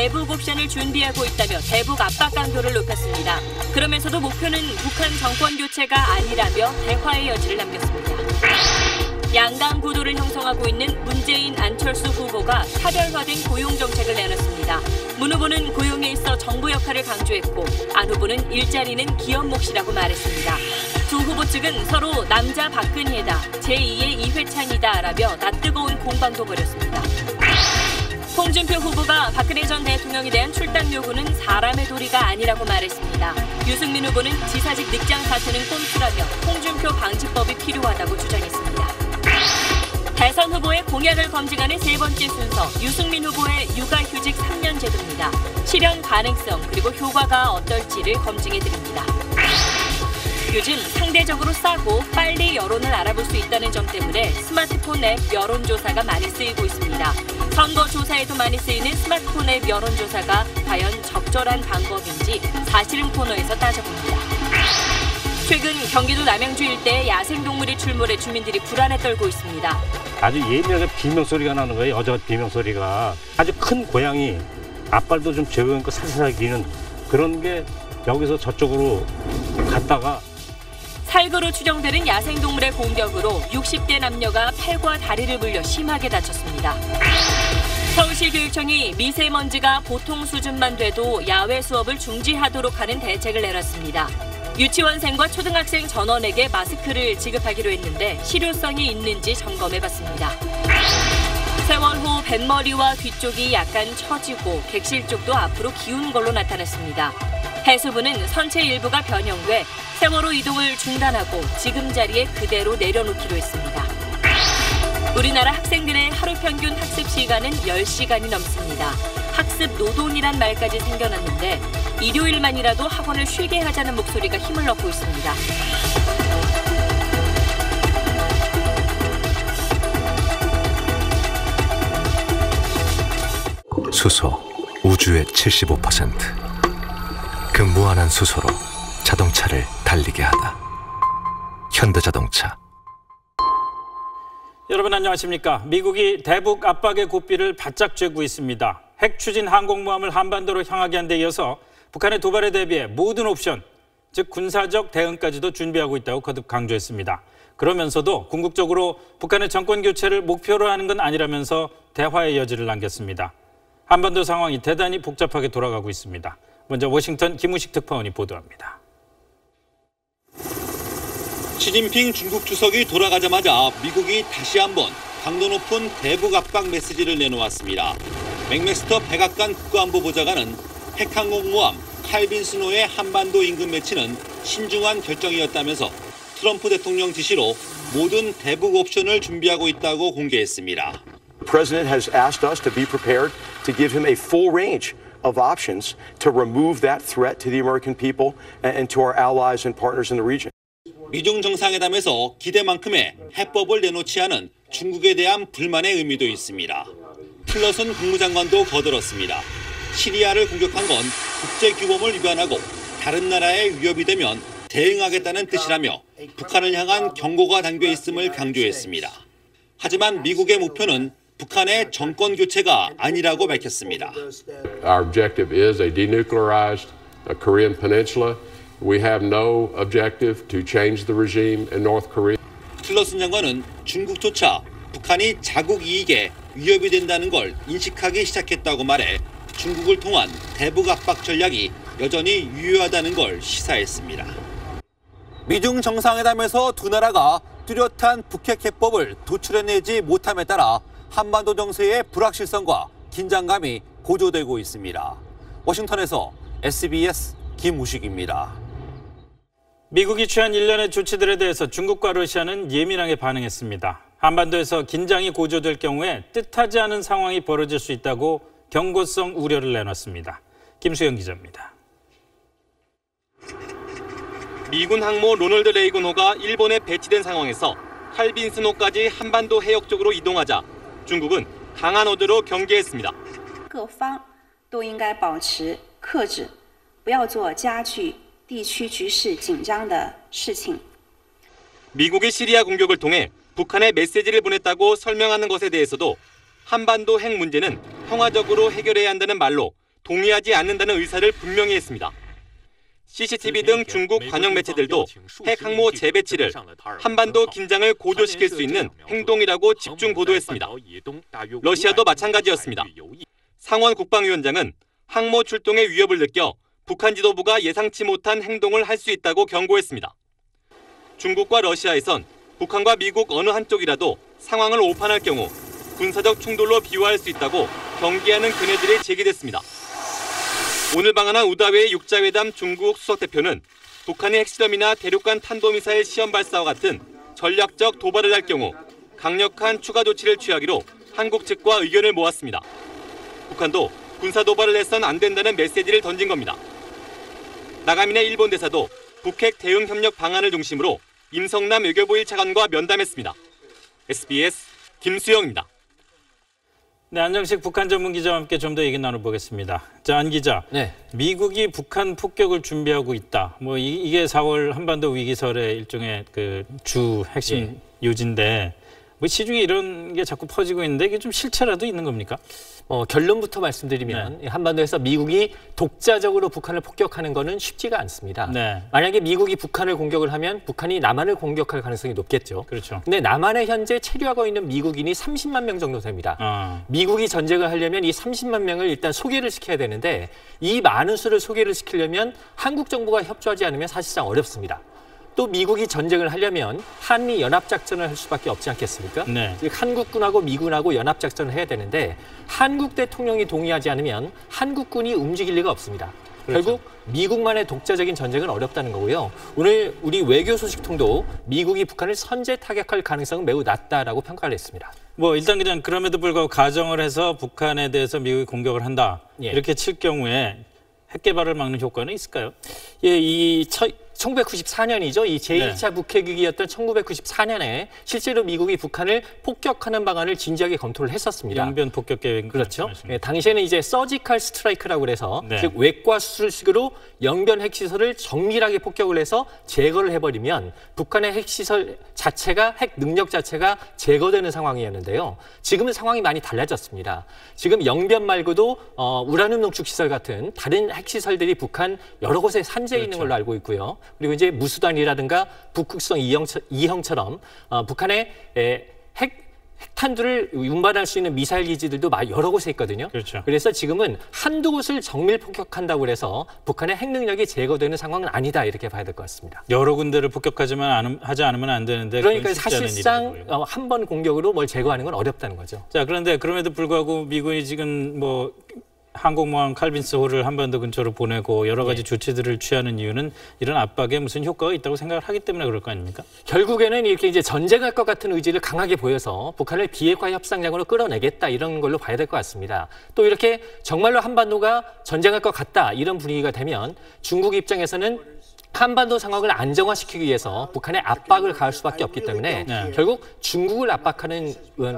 대북 옵션을 준비하고 있다며 대북 압박 강도를 높였습니다. 그러면서도 목표는 북한 정권 교체가 아니라며 대화의 여지를 남겼습니다. 양강 구도를 형성하고 있는 문재인, 안철수 후보가 차별화된 고용 정책을 내놨습니다. 문 후보는 고용에 있어 정부 역할을 강조했고 안 후보는 일자리는 기업 몫이라고 말했습니다. 두 후보 측은 서로 남자 박근혜다, 제2의 이회창이다라며 낯뜨거운 공방도 벌였습니다. 홍준표 후보가 박근혜 전 대통령에 대한 출당 요구는 사람의 도리가 아니라고 말했습니다. 유승민 후보는 지사직 늑장 사퇴는 꼼수라며 홍준표 방지법이 필요하다고 주장했습니다. 대선 후보의 공약을 검증하는 세 번째 순서, 유승민 후보의 육아휴직 3년 제도입니다. 실현 가능성 그리고 효과가 어떨지를 검증해드립니다. 요즘 상대적으로 싸고 빨리 여론을 알아볼 수 있다는 점 때문에 스마트폰 앱 여론조사가 많이 쓰이고 있습니다. 선거조사에도 많이 쓰이는 스마트폰 앱 여론조사가 과연 적절한 방법인지 사실은 코너에서 따져봅니다. 최근 경기도 남양주 일대에 야생동물이 출몰해 주민들이 불안에 떨고 있습니다. 아주 예민하게 비명소리가 나는 거예요. 여자 비명소리가. 아주 큰 고양이, 앞발도 좀 제거하고 살살하게 기는 그런 게 여기서 저쪽으로 갔다가 살구로 추정되는 야생동물의 공격으로 60대 남녀가 팔과 다리를 물려 심하게 다쳤습니다. 서울시 교육청이 미세먼지가 보통 수준만 돼도 야외 수업을 중지하도록 하는 대책을 내놨습니다. 유치원생과 초등학생 전원에게 마스크를 지급하기로 했는데 실효성이 있는지 점검해봤습니다. 세월 후 뱃머리와 뒤쪽이 약간 처지고 객실 쪽도 앞으로 기운 걸로 나타났습니다. 해수부는 선체 일부가 변형돼 세월호 이동을 중단하고 지금 자리에 그대로 내려놓기로 했습니다. 우리나라 학생들의 하루 평균 학습 시간은 10시간이 넘습니다. 학습 노동이란 말까지 생겨났는데 일요일만이라도 학원을 쉬게 하자는 목소리가 힘을 얻고 있습니다. 수소, 우주의 75%. 그 무한한 수소로 자동차를 달리게 하다. 현대자동차. 여러분 안녕하십니까. 미국이 대북 압박의 고삐를 바짝 쬐고 있습니다. 핵 추진 항공모함을 한반도로 향하게 한 데 이어서 북한의 도발에 대비해 모든 옵션, 즉 군사적 대응까지도 준비하고 있다고 거듭 강조했습니다. 그러면서도 궁극적으로 북한의 정권 교체를 목표로 하는 건 아니라면서 대화의 여지를 남겼습니다. 한반도 상황이 대단히 복잡하게 돌아가고 있습니다. 먼저 워싱턴 김우식 특파원이 보도합니다. 시진핑 중국 주석이 돌아가자마자 미국이 다시 한번 강도 높은 대북 압박 메시지를 내놓았습니다. 맥메스터 백악관 국가안보보좌관은 핵항공모함 칼빈 스노의 한반도 인근 배치는 신중한 결정이었다면서 트럼프 대통령 지시로 모든 대북 옵션을 준비하고 있다고 공개했습니다. The president has asked us to be prepared to give him a full range of options to remove that threat to the American people and to our allies and partners in the region. 미중 정상회담에서 기대만큼의 해법을 내놓지 않은 중국에 대한 불만의 의미도 있습니다. 틸러슨 국무장관도 거들었습니다. 시리아를 공격한 건 국제규범을 위반하고 다른 나라에 위협이 되면 대응하겠다는 뜻이라며 북한을 향한 경고가 담겨 있음을 강조했습니다. 하지만 미국의 목표는 북한의 정권 교체가 아니라고 밝혔습니다. Our objective is a denuclearized Korean peninsula. We have no objective to change the regime in North Korea. 틸러슨 장관은 중국조차 북한이 자국 이익에 위협이 된다는 걸 인식하기 시작했다고 말해 중국을 통한 대북 압박 전략이 여전히 유효하다는 걸 시사했습니다. 미중 정상회담에서 두 나라가 뚜렷한 북핵 해법을 도출해내지 못함에 따라 한반도 정세의 불확실성과 긴장감이 고조되고 있습니다. 워싱턴에서 SBS 김우식입니다. 미국이 취한 일련의 조치들에 대해서 중국과 러시아는 예민하게 반응했습니다. 한반도에서 긴장이 고조될 경우에 뜻하지 않은 상황이 벌어질 수 있다고 경고성 우려를 내놨습니다. 김수영 기자입니다. 미군 항모 로널드 레이건호가 일본에 배치된 상황에서 칼빈 스노까지 한반도 해역 쪽으로 이동하자 중국은 강한 어조로 경계했습니다. 各方都应该保持克制，不要做加剧地区局势紧张的事情. 미국이 시리아 공격을 통해 북한에 메시지를 보냈다고 설명하는 것에 대해서도 한반도 핵 문제는 평화적으로 해결해야 한다는 말로 동의하지 않는다는 의사를 분명히 했습니다. CCTV 등 중국 관영 매체들도 핵 항모 재배치를 한반도 긴장을 고조시킬 수 있는 행동이라고 집중 보도했습니다. 러시아도 마찬가지였습니다. 상원 국방위원장은 항모 출동의 위협을 느껴 북한 지도부가 예상치 못한 행동을 할 수 있다고 경고했습니다. 중국과 러시아에선 북한과 미국 어느 한쪽이라도 상황을 오판할 경우 군사적 충돌로 비화할 수 있다고 경계하는 견해들이 제기됐습니다. 오늘 방한한 우다웨이 육자회담 중국 수석대표는 북한이 핵실험이나 대륙간 탄도미사일 시험 발사와 같은 전략적 도발을 할 경우 강력한 추가 조치를 취하기로 한국 측과 의견을 모았습니다. 북한도 군사 도발을 해선 안 된다는 메시지를 던진 겁니다. 나가미네 일본 대사도 북핵 대응 협력 방안을 중심으로 임성남 외교부 1차관과 면담했습니다. SBS 김수영입니다. 네, 안정식 북한 전문 기자와 함께 좀 더 얘기 나눠보겠습니다. 자, 안 기자. 네. 미국이 북한 폭격을 준비하고 있다. 뭐 이게 4월 한반도 위기설의 일종의 그 주 핵심 요지인데 뭐 시중에 이런 게 자꾸 퍼지고 있는데 이게 좀 실체라도 있는 겁니까? 결론부터 말씀드리면 한반도에서 미국이 독자적으로 북한을 폭격하는 거는 쉽지가 않습니다. 네. 만약에 미국이 북한을 공격을 하면 북한이 남한을 공격할 가능성이 높겠죠. 그렇죠. 근데 남한에 현재 체류하고 있는 미국인이 30만 명 정도 됩니다. 미국이 전쟁을 하려면 이 30만 명을 일단 소개를 시켜야 되는데 이 많은 수를 소개를 시키려면 한국 정부가 협조하지 않으면 사실상 어렵습니다. 또 미국이 전쟁을 하려면 한미 연합작전을 할 수밖에 없지 않겠습니까? 네. 즉 한국군하고 미군하고 연합작전을 해야 되는데 한국 대통령이 동의하지 않으면 한국군이 움직일 리가 없습니다. 그렇죠. 결국 미국만의 독자적인 전쟁은 어렵다는 거고요. 오늘 우리 외교 소식통도 미국이 북한을 선제 타격할 가능성은 매우 낮다라고 평가를 했습니다. 뭐 일단 그냥 그럼에도 불구하고 가정을 해서 북한에 대해서 미국이 공격을 한다. 이렇게 칠 경우에 핵 개발을 막는 효과는 있을까요? 예, 1994년이죠. 이 제1차 북핵위기였던 1994년에 실제로 미국이 북한을 폭격하는 방안을 진지하게 검토를 했었습니다. 영변 폭격 계획. 그렇죠. 예, 당시에는 이제 서지컬 스트라이크라고 그래서 즉 외과 수술식으로 영변 핵시설을 정밀하게 폭격을 해서 제거를 해버리면 북한의 핵시설 자체가 핵 능력 자체가 제거되는 상황이었는데요. 지금은 상황이 많이 달라졌습니다. 지금 영변 말고도 우라늄 농축 시설 같은 다른 핵시설들이 북한 여러 곳에 산재해 있는 걸로 알고 있고요. 그리고 이제 무수단이라든가 북극성 2형처럼 북한의 핵탄두를 운반할 수 있는 미사일 기지들도 여러 곳에 있거든요. 그렇죠. 그래서 지금은 한두 곳을 정밀 폭격한다고 해서 북한의 핵 능력이 제거되는 상황은 아니다 이렇게 봐야 될 것 같습니다. 여러 군데를 하지 않으면 안 되는데 그러니까 사실상 한 번 공격으로 뭘 제거하는 건 어렵다는 거죠. 자, 그런데 그럼에도 불구하고 미군이 지금 뭐 항공모함 칼빈스호를 한반도 근처로 보내고 여러 가지 조치들을 취하는 이유는 이런 압박에 무슨 효과가 있다고 생각을 하기 때문에 그럴 거 아닙니까? 결국에는 이렇게 이제 전쟁할 것 같은 의지를 강하게 보여서 북한을 비핵화 협상장으로 끌어내겠다 이런 걸로 봐야 될 것 같습니다. 또 이렇게 정말로 한반도가 전쟁할 것 같다 이런 분위기가 되면 중국 입장에서는 한반도 상황을 안정화시키기 위해서 북한에 압박을 가할 수밖에 없기 때문에 결국 중국을 압박하는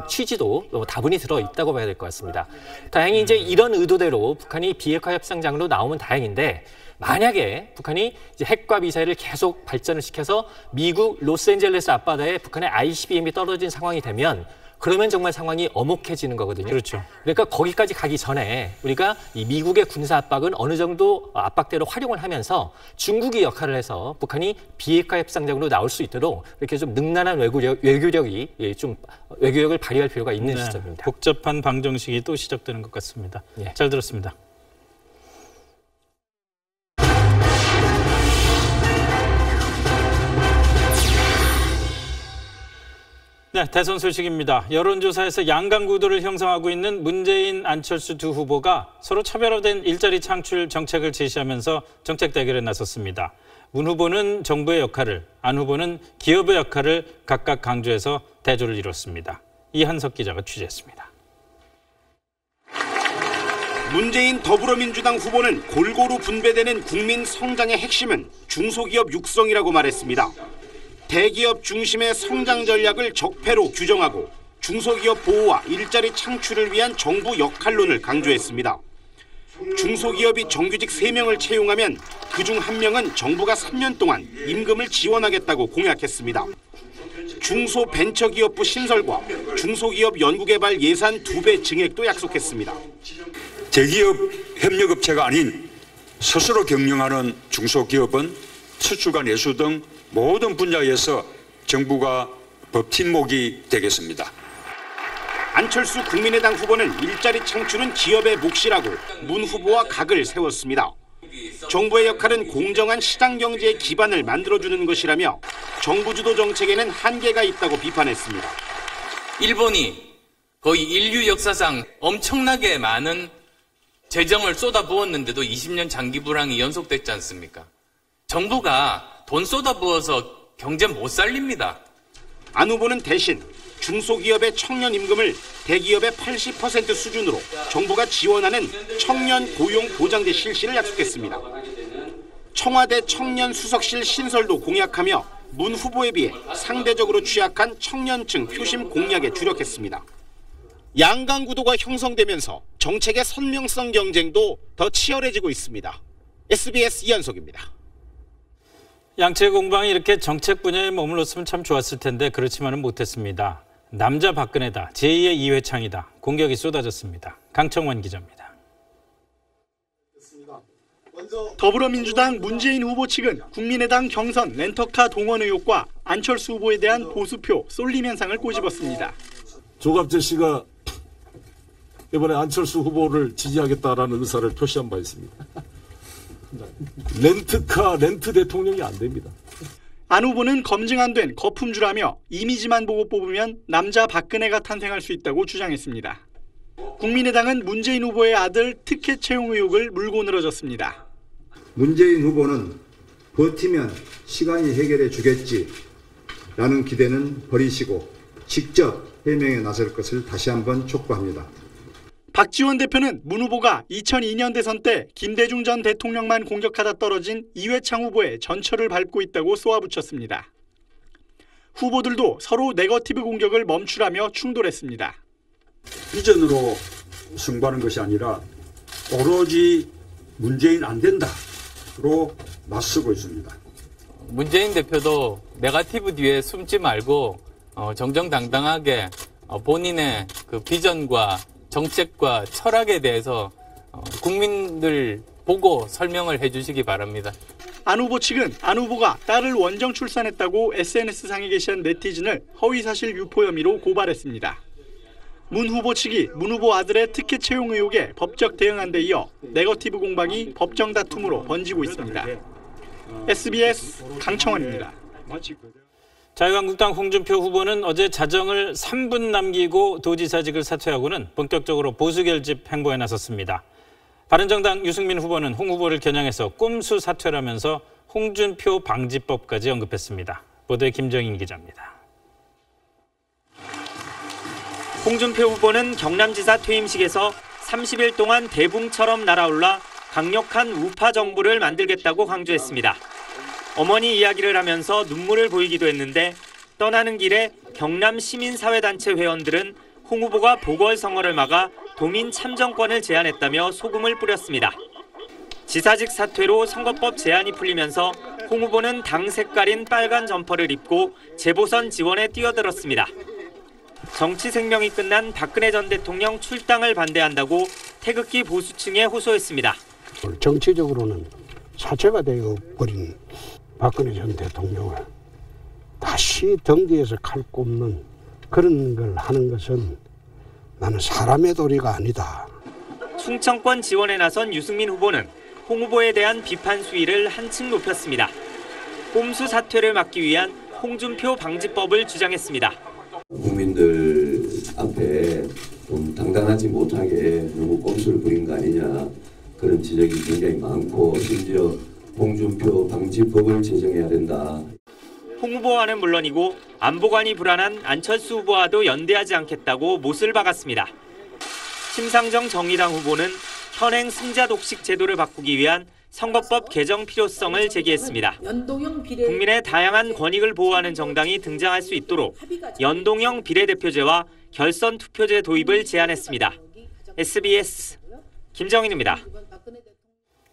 취지도 다분히 들어있다고 봐야 될 것 같습니다. 다행히 이제 이런 의도대로 북한이 비핵화 협상장으로 나오면 다행인데 만약에 북한이 이제 핵과 미사일을 계속 발전을 시켜서 미국 로스앤젤레스 앞바다에 북한의 ICBM이 떨어진 상황이 되면 그러면 정말 상황이 엄혹해지는 거거든요. 그렇죠. 그러니까 거기까지 가기 전에 우리가 이 미국의 군사 압박은 어느 정도 압박대로 활용을 하면서 중국이 역할을 해서 북한이 비핵화 협상장으로 나올 수 있도록 이렇게 좀 능란한 외교력을 발휘할 필요가 있는 시점입니다. 복잡한 방정식이 또 시작되는 것 같습니다. 잘 들었습니다. 네, 대선 소식입니다. 여론조사에서 양강 구도를 형성하고 있는 문재인, 안철수 두 후보가 서로 차별화된 일자리 창출 정책을 제시하면서 정책 대결에 나섰습니다. 문 후보는 정부의 역할을, 안 후보는 기업의 역할을 각각 강조해서 대조를 이뤘습니다. 이한석 기자가 취재했습니다. 문재인 더불어민주당 후보는 골고루 분배되는 국민 성장의 핵심은 중소기업 육성이라고 말했습니다. 대기업 중심의 성장 전략을 적폐로 규정하고 중소기업 보호와 일자리 창출을 위한 정부 역할론을 강조했습니다. 중소기업이 정규직 3명을 채용하면 그중 1명은 정부가 3년 동안 임금을 지원하겠다고 공약했습니다. 중소벤처기업부 신설과 중소기업 연구개발 예산 2배 증액도 약속했습니다. 대기업 협력업체가 아닌 스스로 경영하는 중소기업은 수출과 내수 등 모든 분야에서 정부가 법팀목이 되겠습니다. 안철수 국민의당 후보는 일자리 창출은 기업의 몫이라고 문 후보와 각을 세웠습니다. 정부의 역할은 공정한 시장 경제의 기반을 만들어주는 것이라며 정부 주도 정책에는 한계가 있다고 비판했습니다. 일본이 거의 인류 역사상 엄청나게 많은 재정을 쏟아부었는데도 20년 장기 불황이 연속됐지 않습니까? 정부가 돈 쏟아부어서 경제 못 살립니다. 안 후보는 대신 중소기업의 청년 임금을 대기업의 80% 수준으로 정부가 지원하는 청년 고용 보장제 실시를 약속했습니다. 청와대 청년 수석실 신설도 공약하며 문 후보에 비해 상대적으로 취약한 청년층 표심 공략에 주력했습니다. 양강 구도가 형성되면서 정책의 선명성 경쟁도 더 치열해지고 있습니다. SBS 이현석입니다. 양측의 공방이 이렇게 정책 분야에 머물렀으면 참 좋았을 텐데 그렇지만은 못했습니다. 남자 박근혜다, 제2의 이회창이다. 공격이 쏟아졌습니다. 강청원 기자입니다. 더불어민주당 문재인 후보 측은 국민의당 경선 렌터카 동원 의혹과 안철수 후보에 대한 보수표 쏠림 현상을 꼬집었습니다. 조갑재 씨가 이번에 안철수 후보를 지지하겠다라는 의사를 표시한 바 있습니다. 렌트 대통령이 안 됩니다. 안 후보는 검증 안 된 거품주라며 이미지만 보고 뽑으면 남자 박근혜가 탄생할 수 있다고 주장했습니다. 국민의당은 문재인 후보의 아들 특혜 채용 의혹을 물고 늘어졌습니다. 문재인 후보는 버티면 시간이 해결해 주겠지라는 기대는 버리시고 직접 해명에 나설 것을 다시 한번 촉구합니다. 박지원 대표는 문 후보가 2002년 대선 때 김대중 전 대통령만 공격하다 떨어진 이회창 후보의 전철을 밟고 있다고 쏘아붙였습니다. 후보들도 서로 네거티브 공격을 멈추라며 충돌했습니다. 비전으로 승부하는 것이 아니라 오로지 문재인 안 된다로 맞서고 있습니다. 문재인 대표도 네거티브 뒤에 숨지 말고 정정당당하게 본인의 그 비전과 정책과 철학에 대해서 국민들 보고 설명을 해주시기 바랍니다. 안 후보 측은 안 후보가 딸을 원정 출산했다고 SNS상에 게시한 네티즌을 허위사실 유포 혐의로 고발했습니다. 문 후보 측이 문 후보 아들의 특혜 채용 의혹에 법적 대응한 데 이어 네거티브 공방이 법정 다툼으로 번지고 있습니다. SBS 강청원입니다. 자유한국당 홍준표 후보는 어제 자정을 3분 남기고 도지사직을 사퇴하고는 본격적으로 보수 결집 행보에 나섰습니다. 바른정당 유승민 후보는 홍 후보를 겨냥해서 꼼수 사퇴라면서 홍준표 방지법까지 언급했습니다. 보도에 김정인 기자입니다. 홍준표 후보는 경남지사 퇴임식에서 30일 동안 대붕처럼 날아올라 강력한 우파 정부를 만들겠다고 강조했습니다. 어머니 이야기를 하면서 눈물을 보이기도 했는데 떠나는 길에 경남 시민사회단체 회원들은 홍 후보가 보궐선거를 막아 도민 참정권을 제안했다며 소금을 뿌렸습니다. 지사직 사퇴로 선거법 제한이 풀리면서 홍 후보는 당 색깔인 빨간 점퍼를 입고 재보선 지원에 뛰어들었습니다. 정치 생명이 끝난 박근혜 전 대통령 출당을 반대한다고 태극기 보수층에 호소했습니다. 정치적으로는 사체가 되어버린 박근혜 전 대통령을 다시 등 뒤에서 칼 꼽는 그런 걸 하는 것은 나는 사람의 도리가 아니다. 충청권 지원에 나선 유승민 후보는 홍 후보에 대한 비판 수위를 한층 높였습니다. 꼼수 사퇴를 막기 위한 홍준표 방지법을 주장했습니다. 국민들 앞에 좀 당당하지 못하게 너무 꼼수를 부린 거 아니냐 그런 지적이 굉장히 많고 심지어 홍준표 방지법을 제정해야 된다. 홍 후보와는 물론이고 안보관이 불안한 안철수 후보와도 연대하지 않겠다고 못을 박았습니다. 심상정 정의당 후보는 현행 승자 독식 제도를 바꾸기 위한 선거법 개정 필요성을 제기했습니다. 국민의 다양한 권익을 보호하는 정당이 등장할 수 있도록 연동형 비례대표제와 결선 투표제 도입을 제안했습니다. SBS 김정인입니다.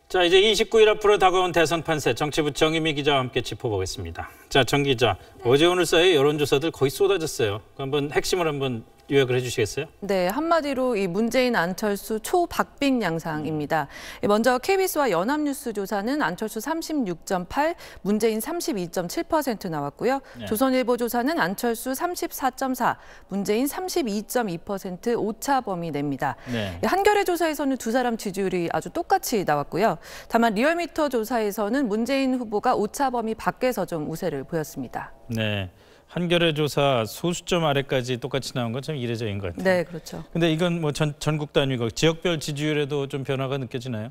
자, 이제 29일 앞으로 다가온 대선 판세 정치부 정유미 기자와 함께 짚어보겠습니다. 자, 정 기자, 어제 오늘 사이 여론조사들 거의 쏟아졌어요. 한번 핵심을 한번 요약을 해주시겠어요? 네, 한마디로 이 문재인 안철수 초박빙 양상입니다. 먼저 KBS와 연합뉴스 조사는 안철수 36.8, 문재인 32.7% 나왔고요. 네. 조선일보 조사는 안철수 34.4, 문재인 32.2% 오차 범위 냅니다. 네. 한겨레 조사에서는 두 사람 지지율이 아주 똑같이 나왔고요. 다만 리얼미터 조사에서는 문재인 후보가 오차 범위 밖에서 좀 우세를 보였습니다. 네. 한겨레 조사 소수점 아래까지 똑같이 나온 건 참 이례적인 것 같아요. 네, 그렇죠. 근데 이건 뭐 전국 단위고 지역별 지지율에도 좀 변화가 느껴지나요?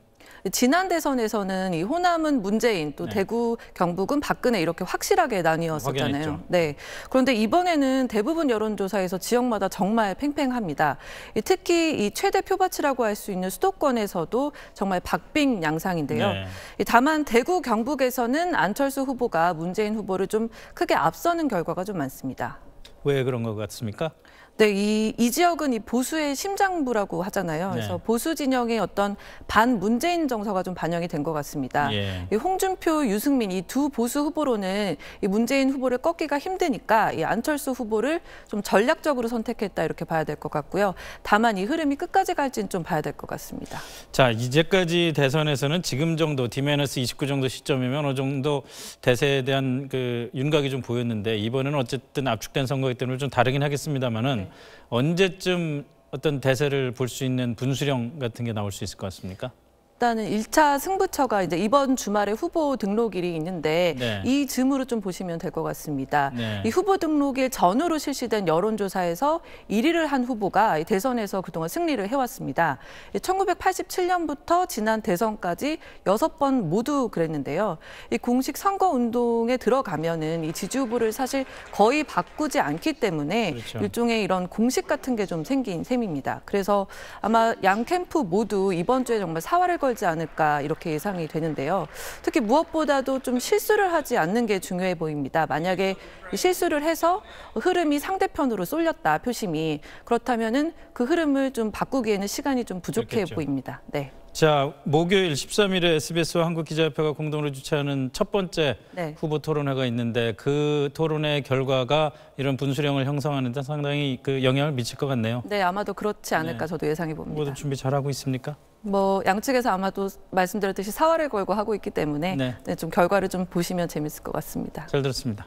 지난 대선에서는 이 호남은 문재인, 또 대구, 경북은 박근혜 이렇게 확실하게 나뉘었었잖아요. 확연했죠. 네. 그런데 이번에는 대부분 여론조사에서 지역마다 정말 팽팽합니다. 특히 이 최대 표밭이라고 할 수 있는 수도권에서도 정말 박빙 양상인데요. 네. 다만 대구, 경북에서는 안철수 후보가 문재인 후보를 좀 크게 앞서는 결과가 좀 많습니다. 왜 그런 것 같습니까? 네, 이 지역은 이 보수의 심장부라고 하잖아요. 그래서 네. 보수 진영의 어떤 반문재인 정서가 좀 반영이 된 것 같습니다. 예. 이 홍준표, 유승민 이 두 보수 후보로는 이 문재인 후보를 꺾기가 힘드니까 이 안철수 후보를 좀 전략적으로 선택했다 이렇게 봐야 될 것 같고요. 다만 이 흐름이 끝까지 갈지는 좀 봐야 될 것 같습니다. 자, 이제까지 대선에서는 지금 정도 D-29 정도 시점이면 어느 정도 대세에 대한 그 윤곽이 좀 보였는데 이번에는 어쨌든 압축된 선거이기 때문에 좀 다르긴 하겠습니다만은 언제쯤 어떤 대세를 볼 수 있는 분수령 같은 게 나올 수 있을 것 같습니까? 일단은 1차 승부처가 이제 이번 주말에 후보 등록일이 있는데 네. 이 즈음으로 좀 보시면 될 것 같습니다. 네. 이 후보 등록일 전후로 실시된 여론조사에서 1위를 한 후보가 대선에서 그동안 승리를 해왔습니다. 1987년부터 지난 대선까지 6번 모두 그랬는데요. 이 공식 선거운동에 들어가면은 이 지지 후보를 사실 거의 바꾸지 않기 때문에 그렇죠. 일종의 이런 공식 같은 게 좀 생긴 셈입니다. 그래서 아마 양 캠프 모두 이번 주에 정말 사활을 걸지 않을까 이렇게 예상이 되는데요. 특히 무엇보다도 좀 실수를 하지 않는 게 중요해 보입니다. 만약에 실수를 해서 흐름이 상대편으로 쏠렸다, 표심이. 그렇다면은 그 흐름을 좀 바꾸기에는 시간이 좀 부족해 그렇겠죠. 보입니다. 네. 자, 목요일 13일에 SBS와 한국기자협회가 공동으로 주최하는 첫 번째 네. 후보 토론회가 있는데 그 토론회 결과가 이런 분수령을 형성하는 데 상당히 그 영향을 미칠 것 같네요. 네, 아마도 그렇지 않을까 네. 저도 예상해 봅니다. 후보들 준비 잘하고 있습니까? 뭐 양측에서 아마도 말씀드렸듯이 사활을 걸고 하고 있기 때문에 네. 네, 좀 결과를 좀 보시면 재밌을 것 같습니다. 잘 들었습니다.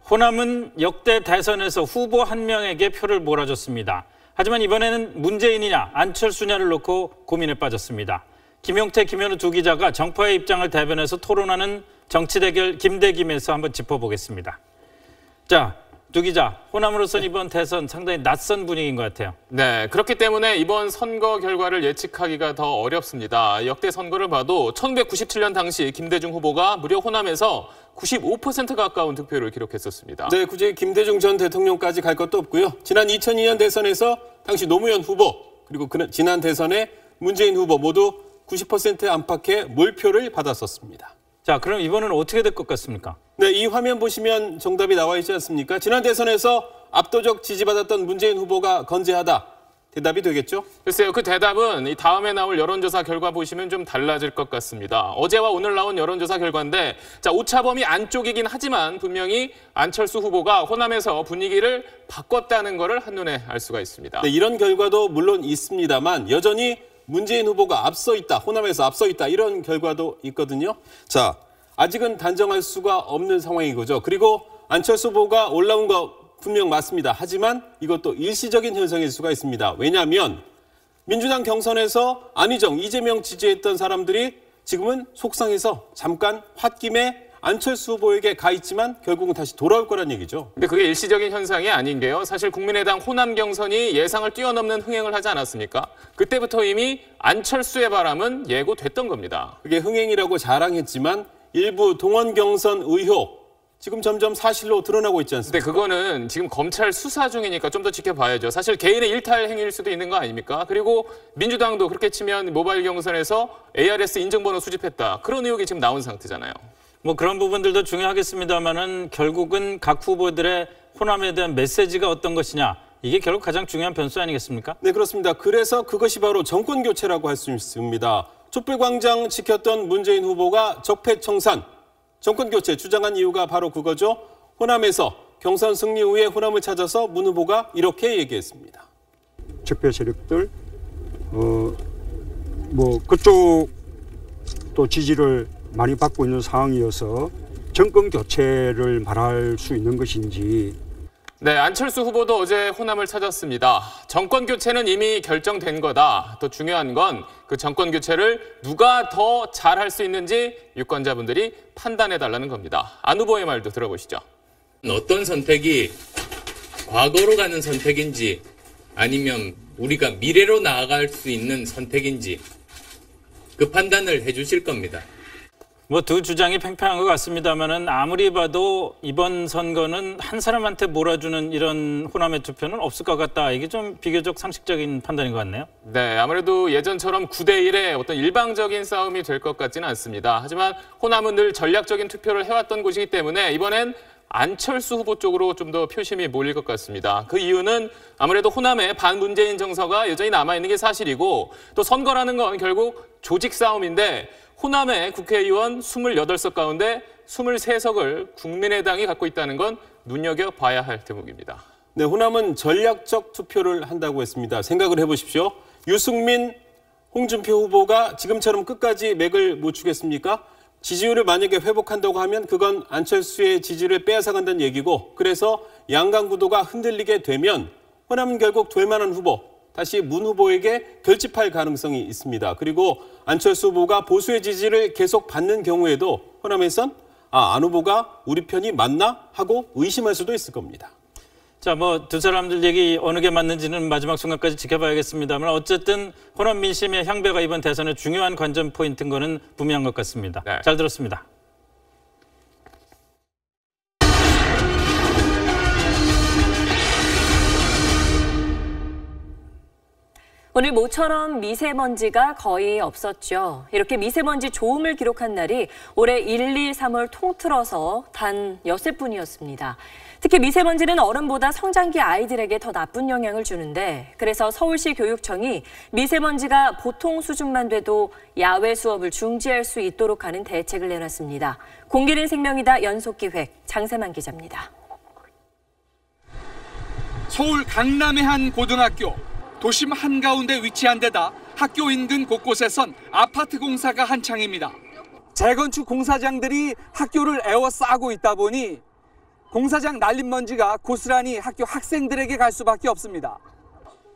호남은 역대 대선에서 후보 한 명에게 표를 몰아줬습니다. 하지만 이번에는 문재인이냐 안철수냐를 놓고 고민에 빠졌습니다. 김용태, 김현우 두 기자가 정파의 입장을 대변해서 토론하는 정치대결 김대김에서 한번 짚어보겠습니다. 자, 두 기자, 호남으로서는 이번 대선 상당히 낯선 분위기인 것 같아요. 네, 그렇기 때문에 이번 선거 결과를 예측하기가 더 어렵습니다. 역대 선거를 봐도 1997년 당시 김대중 후보가 무려 호남에서 95% 가까운 득표를 기록했었습니다. 네, 굳이 김대중 전 대통령까지 갈 것도 없고요. 지난 2002년 대선에서 당시 노무현 후보 그리고 지난 대선에 문재인 후보 모두 90% 안팎의 몰표를 받았었습니다. 자, 그럼 이번은 어떻게 될 것 같습니까? 네, 이 화면 보시면 정답이 나와 있지 않습니까? 지난 대선에서 압도적 지지받았던 문재인 후보가 건재하다. 대답이 되겠죠? 글쎄요, 그 대답은 이 다음에 나올 여론조사 결과 보시면 좀 달라질 것 같습니다. 어제와 오늘 나온 여론조사 결과인데, 자, 오차범위 안쪽이긴 하지만 분명히 안철수 후보가 호남에서 분위기를 바꿨다는 것을 한눈에 알 수가 있습니다. 네, 이런 결과도 물론 있습니다만 여전히 문재인 후보가 앞서 있다, 호남에서 앞서 있다 이런 결과도 있거든요. 자, 아직은 단정할 수가 없는 상황인 거죠. 그리고 안철수 후보가 올라온 거 분명 맞습니다. 하지만 이것도 일시적인 현상일 수가 있습니다. 왜냐하면 민주당 경선에서 안희정, 이재명 지지했던 사람들이 지금은 속상해서 잠깐 홧김에 안철수 후보에게 가 있지만 결국은 다시 돌아올 거란 얘기죠. 근데 그게 일시적인 현상이 아닌 게요. 사실 국민의당 호남 경선이 예상을 뛰어넘는 흥행을 하지 않았습니까? 그때부터 이미 안철수의 바람은 예고됐던 겁니다. 그게 흥행이라고 자랑했지만 일부 동원 경선 의혹, 지금 점점 사실로 드러나고 있지 않습니까? 근데 그거는 지금 검찰 수사 중이니까 좀 더 지켜봐야죠. 사실 개인의 일탈 행위일 수도 있는 거 아닙니까? 그리고 민주당도 그렇게 치면 모바일 경선에서 ARS 인증번호 수집했다. 그런 의혹이 지금 나온 상태잖아요. 뭐 그런 부분들도 중요하겠습니다만은 결국은 각 후보들의 호남에 대한 메시지가 어떤 것이냐. 이게 결국 가장 중요한 변수 아니겠습니까? 네, 그렇습니다. 그래서 그것이 바로 정권 교체라고 할 수 있습니다. 촛불광장 지켰던 문재인 후보가 적폐청산, 정권교체 주장한 이유가 바로 그거죠. 호남에서 경선 승리 후에 호남을 찾아서 문 후보가 이렇게 얘기했습니다. 적폐 세력들, 그쪽 또 지지를 많이 받고 있는 상황이어서 정권 교체를 말할 수 있는 것인지. 네, 안철수 후보도 어제 호남을 찾았습니다. 정권 교체는 이미 결정된 거다. 더 중요한 건 그 정권 교체를 누가 더 잘할 수 있는지 유권자분들이 판단해달라는 겁니다. 안 후보의 말도 들어보시죠. 어떤 선택이 과거로 가는 선택인지 아니면 우리가 미래로 나아갈 수 있는 선택인지 그 판단을 해주실 겁니다. 뭐 두 주장이 팽팽한 것 같습니다만은 아무리 봐도 이번 선거는 한 사람한테 몰아주는 이런 호남의 투표는 없을 것 같다. 이게 좀 비교적 상식적인 판단인 것 같네요. 네, 아무래도 예전처럼 9대1의 어떤 일방적인 싸움이 될 것 같지는 않습니다. 하지만 호남은 늘 전략적인 투표를 해왔던 곳이기 때문에 이번엔 안철수 후보 쪽으로 좀 더 표심이 몰릴 것 같습니다. 그 이유는 아무래도 호남의 반문재인 정서가 여전히 남아있는 게 사실이고 또 선거라는 건 결국 조직 싸움인데 호남의 국회의원 28석 가운데 23석을 국민의당이 갖고 있다는 건 눈여겨봐야 할 대목입니다. 네, 호남은 전략적 투표를 한다고 했습니다. 생각을 해보십시오. 유승민, 홍준표 후보가 지금처럼 끝까지 맥을 못 추겠습니까? 지지율을 만약에 회복한다고 하면 그건 안철수의 지지를 빼앗아간다는 얘기고, 그래서 양강 구도가 흔들리게 되면 호남은 결국 될 만한 후보, 다시 문 후보에게 결집할 가능성이 있습니다. 그리고 안철수 후보가 보수의 지지를 계속 받는 경우에도 호남에선 안 후보가 우리 편이 맞나 하고 의심할 수도 있을 겁니다. 자, 뭐 두 사람들 얘기 어느 게 맞는지는 마지막 순간까지 지켜봐야겠습니다만 어쨌든 호남 민심의 향배가 이번 대선의 중요한 관전 포인트인 거는 분명한 것 같습니다. 네. 잘 들었습니다. 오늘 모처럼 미세먼지가 거의 없었죠. 이렇게 미세먼지 좋음을 기록한 날이 올해 1, 2, 3월 통틀어서 단 6번이었습니다. 특히 미세먼지는 어른보다 성장기 아이들에게 더 나쁜 영향을 주는데, 그래서 서울시 교육청이 미세먼지가 보통 수준만 돼도 야외 수업을 중지할 수 있도록 하는 대책을 내놨습니다. 공기는 생명이다 연속기획 장세만 기자입니다. 서울 강남의 한 고등학교. 도심 한가운데 위치한 데다 학교 인근 곳곳에선 아파트 공사가 한창입니다. 재건축 공사장들이 학교를 에워싸고 있다 보니 공사장 날린 먼지가 고스란히 학교 학생들에게 갈 수밖에 없습니다.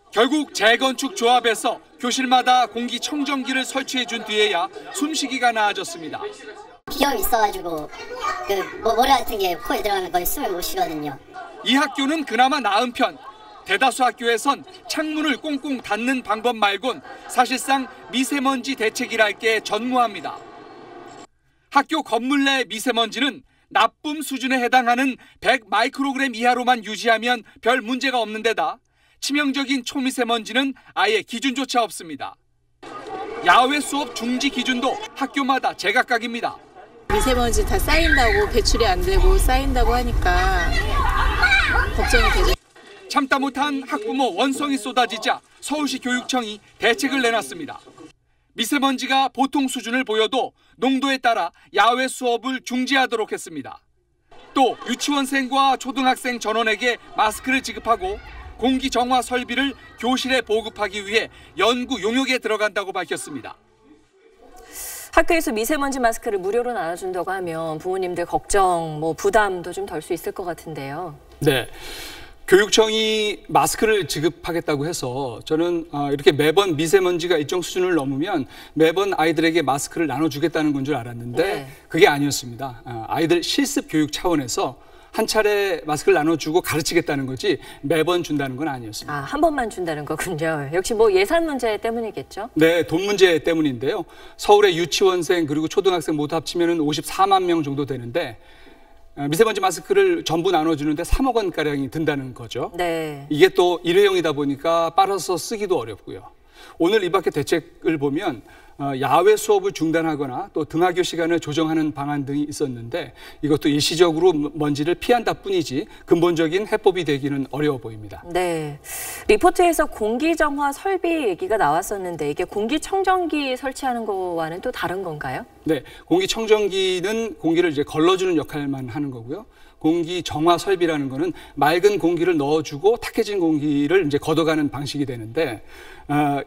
결국 재건축 조합에서 교실마다 공기청정기를 설치해 준 뒤에야 숨쉬기가 나아졌습니다. 비염이 있어가지고 모래 같은 게 코에 들어가면 거의 숨을 못 쉬거든요. 이 학교는 그나마 나은 편. 대다수 학교에선 창문을 꽁꽁 닫는 방법 말곤 사실상 미세먼지 대책이랄 게 전무합니다. 학교 건물 내 미세먼지는 나쁨 수준에 해당하는 100 마이크로그램 이하로만 유지하면 별 문제가 없는 데다 치명적인 초미세먼지는 아예 기준조차 없습니다. 야외 수업 중지 기준도 학교마다 제각각입니다. 미세먼지 다 쌓인다고 배출이 안 되고 쌓인다고 하니까 걱정이 되죠. 참다 못한 학부모 원성이 쏟아지자 서울시 교육청이 대책을 내놨습니다. 미세먼지가 보통 수준을 보여도 농도에 따라 야외 수업을 중지하도록 했습니다. 또 유치원생과 초등학생 전원에게 마스크를 지급하고 공기 정화 설비를 교실에 보급하기 위해 연구 용역에 들어간다고 밝혔습니다. 학교에서 미세먼지 마스크를 무료로 나눠준다고 하면 부모님들 걱정, 부담도 좀 덜 수 있을 것 같은데요. 네. 교육청이 마스크를 지급하겠다고 해서 저는 이렇게 매번 미세먼지가 일정 수준을 넘으면 매번 아이들에게 마스크를 나눠주겠다는 건 줄 알았는데 네. 그게 아니었습니다. 아이들 실습 교육 차원에서 한 차례 마스크를 나눠주고 가르치겠다는 거지 매번 준다는 건 아니었습니다. 한 번만 준다는 거군요. 역시 예산 문제 때문이겠죠? 네, 돈 문제 때문인데요. 서울의 유치원생 그리고 초등학생 모두 합치면 54만 명 정도 되는데 미세먼지 마스크를 전부 나눠주는데 3억 원가량이 든다는 거죠. 네. 이게 또 일회용이다 보니까 빨아서 쓰기도 어렵고요. 오늘 이 밖에 대책을 보면 야외 수업을 중단하거나 또 등하교 시간을 조정하는 방안 등이 있었는데 이것도 일시적으로 먼지를 피한다 뿐이지 근본적인 해법이 되기는 어려워 보입니다. 네. 리포트에서 공기정화 설비 얘기가 나왔었는데 이게 공기청정기 설치하는 거와는 또 다른 건가요? 네, 공기청정기는 공기를 이제 걸러주는 역할만 하는 거고요. 공기 정화 설비라는 거는 맑은 공기를 넣어주고 탁해진 공기를 이제 걷어가는 방식이 되는데,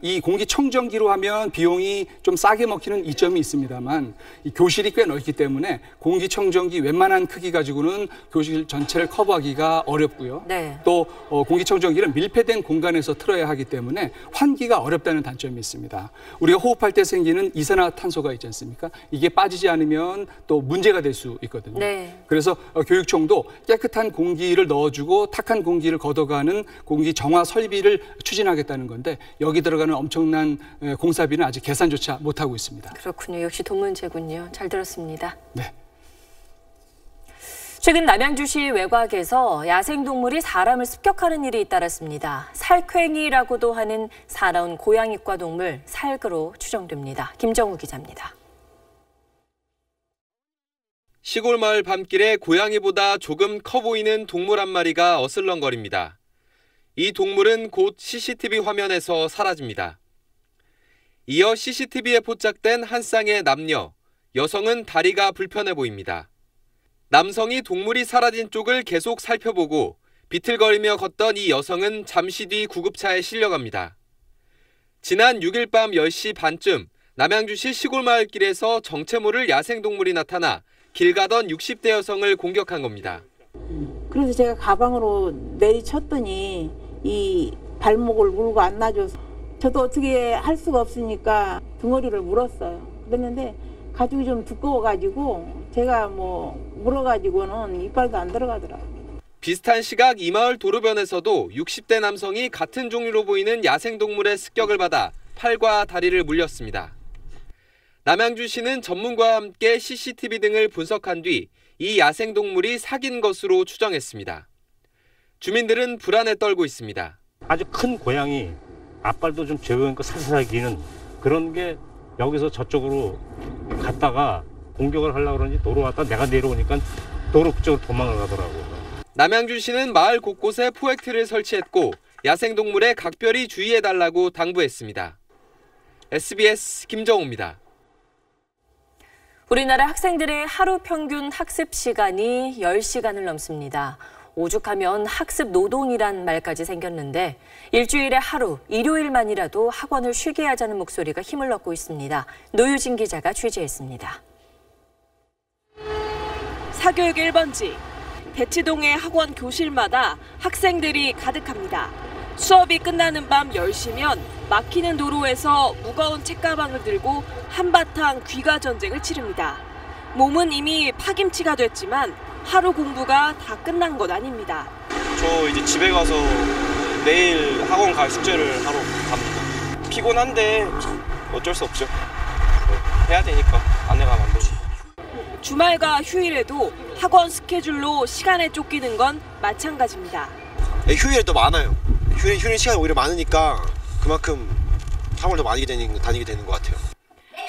이 공기청정기로 하면 비용이 좀 싸게 먹히는 이점이 있습니다만, 이 교실이 꽤 넓기 때문에 공기청정기 웬만한 크기 가지고는 교실 전체를 커버하기가 어렵고요. 네. 또 공기청정기는 밀폐된 공간에서 틀어야 하기 때문에 환기가 어렵다는 단점이 있습니다. 우리가 호흡할 때 생기는 이산화탄소가 있지 않습니까? 이게 빠지지 않으면 또 문제가 될 수 있거든요. 네. 그래서 교육청도 깨끗한 공기를 넣어주고 탁한 공기를 걷어가는 공기 정화 설비를 추진하겠다는 건데, 여기 들어가는 엄청난 공사비는 아직 계산조차 못하고 있습니다. 그렇군요. 역시 돈 문제군요. 잘 들었습니다. 네. 최근 남양주시 외곽에서 야생동물이 사람을 습격하는 일이 잇따랐습니다. 살쾡이라고도 하는 사나운 고양이과 동물 살그로 추정됩니다. 김정우 기자입니다. 시골 마을 밤길에 고양이보다 조금 커 보이는 동물 한 마리가 어슬렁거립니다. 이 동물은 곧 CCTV 화면에서 사라집니다. 이어 CCTV에 포착된 한 쌍의 남녀, 여성은 다리가 불편해 보입니다. 남성이 동물이 사라진 쪽을 계속 살펴보고 비틀거리며 걷던 이 여성은 잠시 뒤 구급차에 실려갑니다. 지난 6일 밤 10시 반쯤 남양주시 시골마을길에서 정체 모를 야생동물이 나타나 길 가던 60대 여성을 공격한 겁니다. 그래서 제가 가방으로 내리쳤더니 이 발목을 물고 안 놔줘서 저도 어떻게 할 수가 없으니까 등어리를 물었어요. 그랬는데 가죽이 좀 두꺼워가지고 제가 물어가지고는 이빨도 안 들어가더라고요. 비슷한 시각 이 마을 도로변에서도 60대 남성이 같은 종류로 보이는 야생동물의 습격을 받아 팔과 다리를 물렸습니다. 남양주시는 전문가와 함께 CCTV 등을 분석한 뒤 이 야생동물이 사귄 것으로 추정했습니다. 주민들은 불안에 떨고 있습니다. 아주 큰 고양이, 앞발도 좀 적은 거 사사기는 그런 게 여기서 저쪽으로 갔다가 공격을 하려고 그러는지 도로 왔다 내가 내려오니까 도로 그쪽으로 도망을 가더라고요. 남양주시는 마을 곳곳에 포획틀을 설치했고 야생동물에 각별히 주의해달라고 당부했습니다. SBS 김정우입니다. 우리나라 학생들의 하루 평균 학습 시간이 10시간을 넘습니다. 오죽하면 학습 노동이란 말까지 생겼는데 일주일에 하루, 일요일만이라도 학원을 쉬게 하자는 목소리가 힘을 얻고 있습니다. 노유진 기자가 취재했습니다. 사교육 1번지, 대치동의 학원 교실마다 학생들이 가득합니다. 수업이 끝나는 밤 10시면 막히는 도로에서 무거운 책가방을 들고 한바탕 귀가 전쟁을 치릅니다. 몸은 이미 파김치가 됐지만 하루 공부가 다 끝난 건 아닙니다. 저 이제 집에 가서 내일 학원 갈 숙제를 하러 갑니다. 피곤한데 어쩔 수 없죠. 해야 되니까 안 해가면 안 되지. 주말과 휴일에도 학원 스케줄로 시간에 쫓기는 건 마찬가지입니다. 휴일에도 많아요. 휴일 시간이 오히려 많으니까 그만큼 학원을 더 많이 다니게 되는 것 같아요.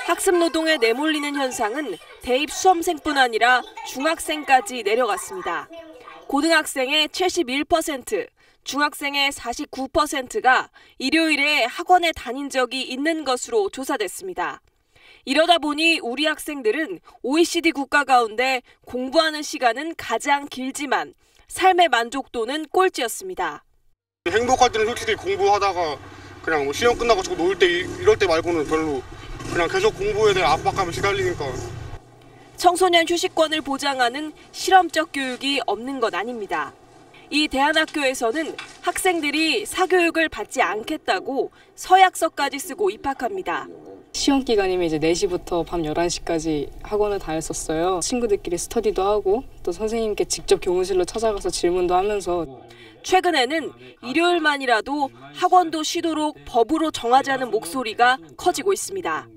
학습 노동에 내몰리는 현상은 대입 수험생뿐 아니라 중학생까지 내려갔습니다. 고등학생의 71%, 중학생의 49%가 일요일에 학원에 다닌 적이 있는 것으로 조사됐습니다. 이러다 보니 우리 학생들은 OECD 국가 가운데 공부하는 시간은 가장 길지만 삶의 만족도는 꼴찌였습니다. 행복할 때는 솔직히 공부하다가 그냥 시험 끝나고 놀 때 이럴 때 말고는 별로 그냥 계속 공부에 대한 압박감에 시달리니까. 청소년 휴식권을 보장하는 실험적 교육이 없는 건 아닙니다. 이 대안학교에서는 학생들이 사교육을 받지 않겠다고 서약서까지 쓰고 입학합니다. 시험 기간이면 이제 4시부터 밤 11시까지 학원을 다녔었어요. 친구들끼리 스터디도 하고 또 선생님께 직접 교무실로 찾아가서 질문도 하면서. 최근에는 일요일만이라도 학원도 쉬도록 법으로 정하자는 목소리가 커지고 있습니다.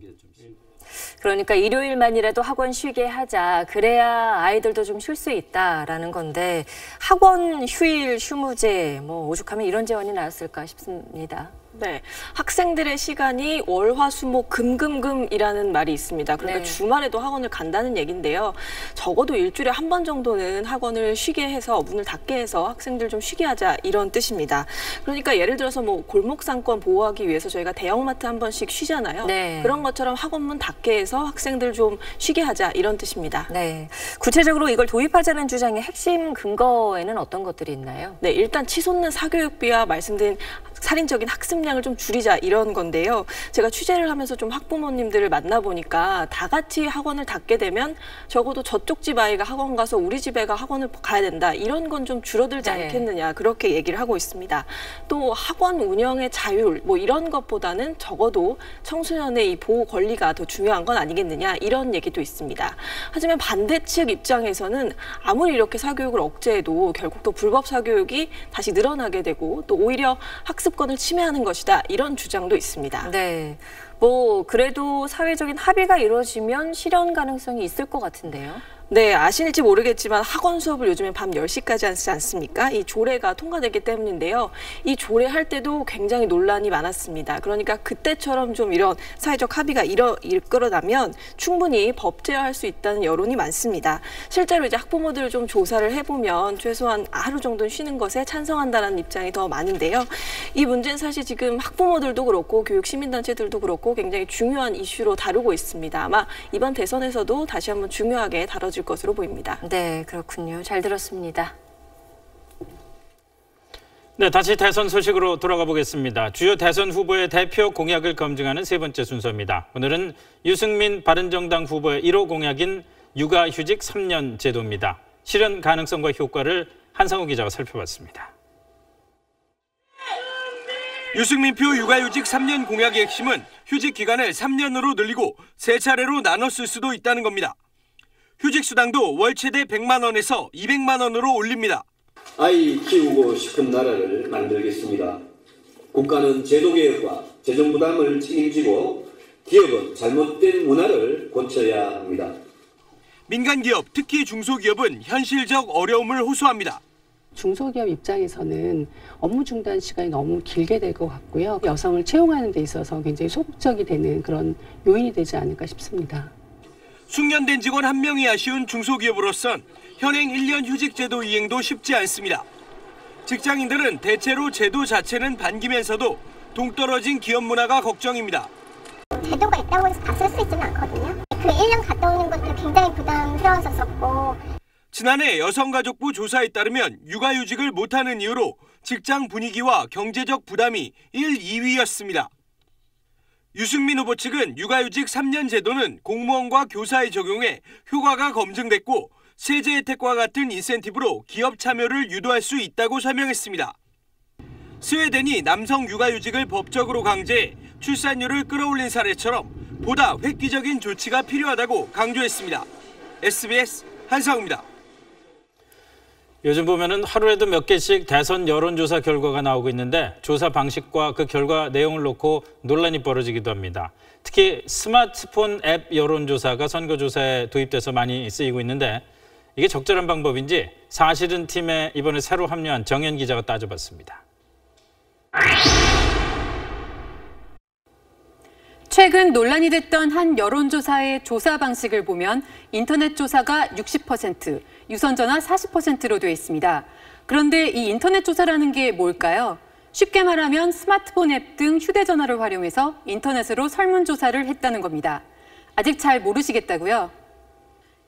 그러니까 일요일만이라도 학원 쉬게 하자. 그래야 아이들도 좀 쉴 수 있다라는 건데 학원 휴일 휴무제 오죽하면 이런 제안이 나왔을까 싶습니다. 네, 학생들의 시간이 월화수목 금금금이라는 말이 있습니다. 그러니까 네. 주말에도 학원을 간다는 얘기인데요. 적어도 일주일에 한 번 정도는 학원을 쉬게 해서 문을 닫게 해서 학생들 좀 쉬게 하자 이런 뜻입니다. 그러니까 예를 들어서 뭐 골목상권 보호하기 위해서 저희가 대형마트 한 번씩 쉬잖아요. 네. 그런 것처럼 학원 문 닫게 해서 학생들 좀 쉬게 하자 이런 뜻입니다. 네, 구체적으로 이걸 도입하자는 주장의 핵심 근거에는 어떤 것들이 있나요? 네, 일단 치솟는 사교육비와 말씀드린 살인적인 학습량을 좀 줄이자 이런 건데요. 제가 취재를 하면서 좀 학부모님들을 만나보니까 다 같이 학원을 닫게 되면 적어도 저쪽 집 아이가 학원 가서 우리 집 애가 학원을 가야 된다. 이런 건 좀 줄어들지 네. 않겠느냐. 그렇게 얘기를 하고 있습니다. 또 학원 운영의 자율 뭐 이런 것보다는 적어도 청소년의 이 보호 권리가 더 중요한 건 아니겠느냐. 이런 얘기도 있습니다. 하지만 반대 측 입장에서는 아무리 이렇게 사교육을 억제해도 결국 또 불법 사교육이 다시 늘어나게 되고 또 오히려 학습권을 침해하는 것이다. 이런 주장도 있습니다. 네, 뭐 그래도 사회적인 합의가 이루어지면 실현 가능성이 있을 것 같은데요. 네, 아실지 모르겠지만 학원 수업을 요즘에 밤 10시까지 하지 않습니까? 이 조례가 통과되기 때문인데요. 이 조례할 때도 굉장히 논란이 많았습니다. 그러니까 그때처럼 좀 이런 사회적 합의가 이끌어나면 충분히 법제화할 수 있다는 여론이 많습니다. 실제로 이제 학부모들을 좀 조사를 해보면 최소한 하루 정도는 쉬는 것에 찬성한다는 입장이 더 많은데요. 이 문제는 사실 지금 학부모들도 그렇고 교육 시민단체들도 그렇고 굉장히 중요한 이슈로 다루고 있습니다. 아마 이번 대선에서도 다시 한번 중요하게 다뤄질 것으로 보입니다. 네, 그렇군요. 잘 들었습니다. 네, 다시 대선 소식으로 돌아가 보겠습니다. 주요 대선 후보의 대표 공약을 검증하는 세 번째 순서입니다. 오늘은 유승민 바른정당 후보의 1호 공약인 육아휴직 3년 제도입니다. 실현 가능성과 효과를 한상우 기자가 살펴봤습니다. 유승민표 육아휴직 3년 공약의 핵심은 휴직 기간을 3년으로 늘리고 세 차례로 나눠 쓸 수도 있다는 겁니다. 휴직 수당도 월 최대 100만 원에서 200만 원으로 올립니다. 아이 키우고 싶은 나라를 만들겠습니다. 국가는 제도 개혁과 재정 부담을 책임지고 기업은 잘못된 문화를 고쳐야 합니다. 민간 기업, 특히 중소기업은 현실적 어려움을 호소합니다. 중소기업 입장에서는 업무 중단 시간이 너무 길게 될 것 같고요. 여성을 채용하는 데 있어서 굉장히 소극적이 되는 그런 요인이 되지 않을까 싶습니다. 숙련된 직원 한 명이 아쉬운 중소기업으로선 현행 1년 휴직 제도 이행도 쉽지 않습니다. 직장인들은 대체로 제도 자체는 반기면서도 동떨어진 기업 문화가 걱정입니다. 제도가 있다고 해서 다 쓸 수 있지는 않거든요. 그 1년 갔다 오는 것도 굉장히 부담스러웠었고. 지난해 여성가족부 조사에 따르면 육아휴직을 못하는 이유로 직장 분위기와 경제적 부담이 1, 2위였습니다. 유승민 후보 측은 육아휴직 3년 제도는 공무원과 교사에 적용해 효과가 검증됐고 세제 혜택과 같은 인센티브로 기업 참여를 유도할 수 있다고 설명했습니다. 스웨덴이 남성 육아휴직을 법적으로 강제해 출산율을 끌어올린 사례처럼 보다 획기적인 조치가 필요하다고 강조했습니다. SBS 한상우입니다. 요즘 보면은 하루에도 몇 개씩 대선 여론조사 결과가 나오고 있는데 조사 방식과 그 결과 내용을 놓고 논란이 벌어지기도 합니다. 특히 스마트폰 앱 여론조사가 선거조사에 도입돼서 많이 쓰이고 있는데 이게 적절한 방법인지 사실은 팀에 이번에 새로 합류한 정현 기자가 따져봤습니다. 최근 논란이 됐던 한 여론조사의 조사 방식을 보면 인터넷 조사가 60%, 유선전화 40%로 되어 있습니다. 그런데 이 인터넷 조사라는 게 뭘까요? 쉽게 말하면 스마트폰 앱 등 휴대전화를 활용해서 인터넷으로 설문조사를 했다는 겁니다. 아직 잘 모르시겠다고요?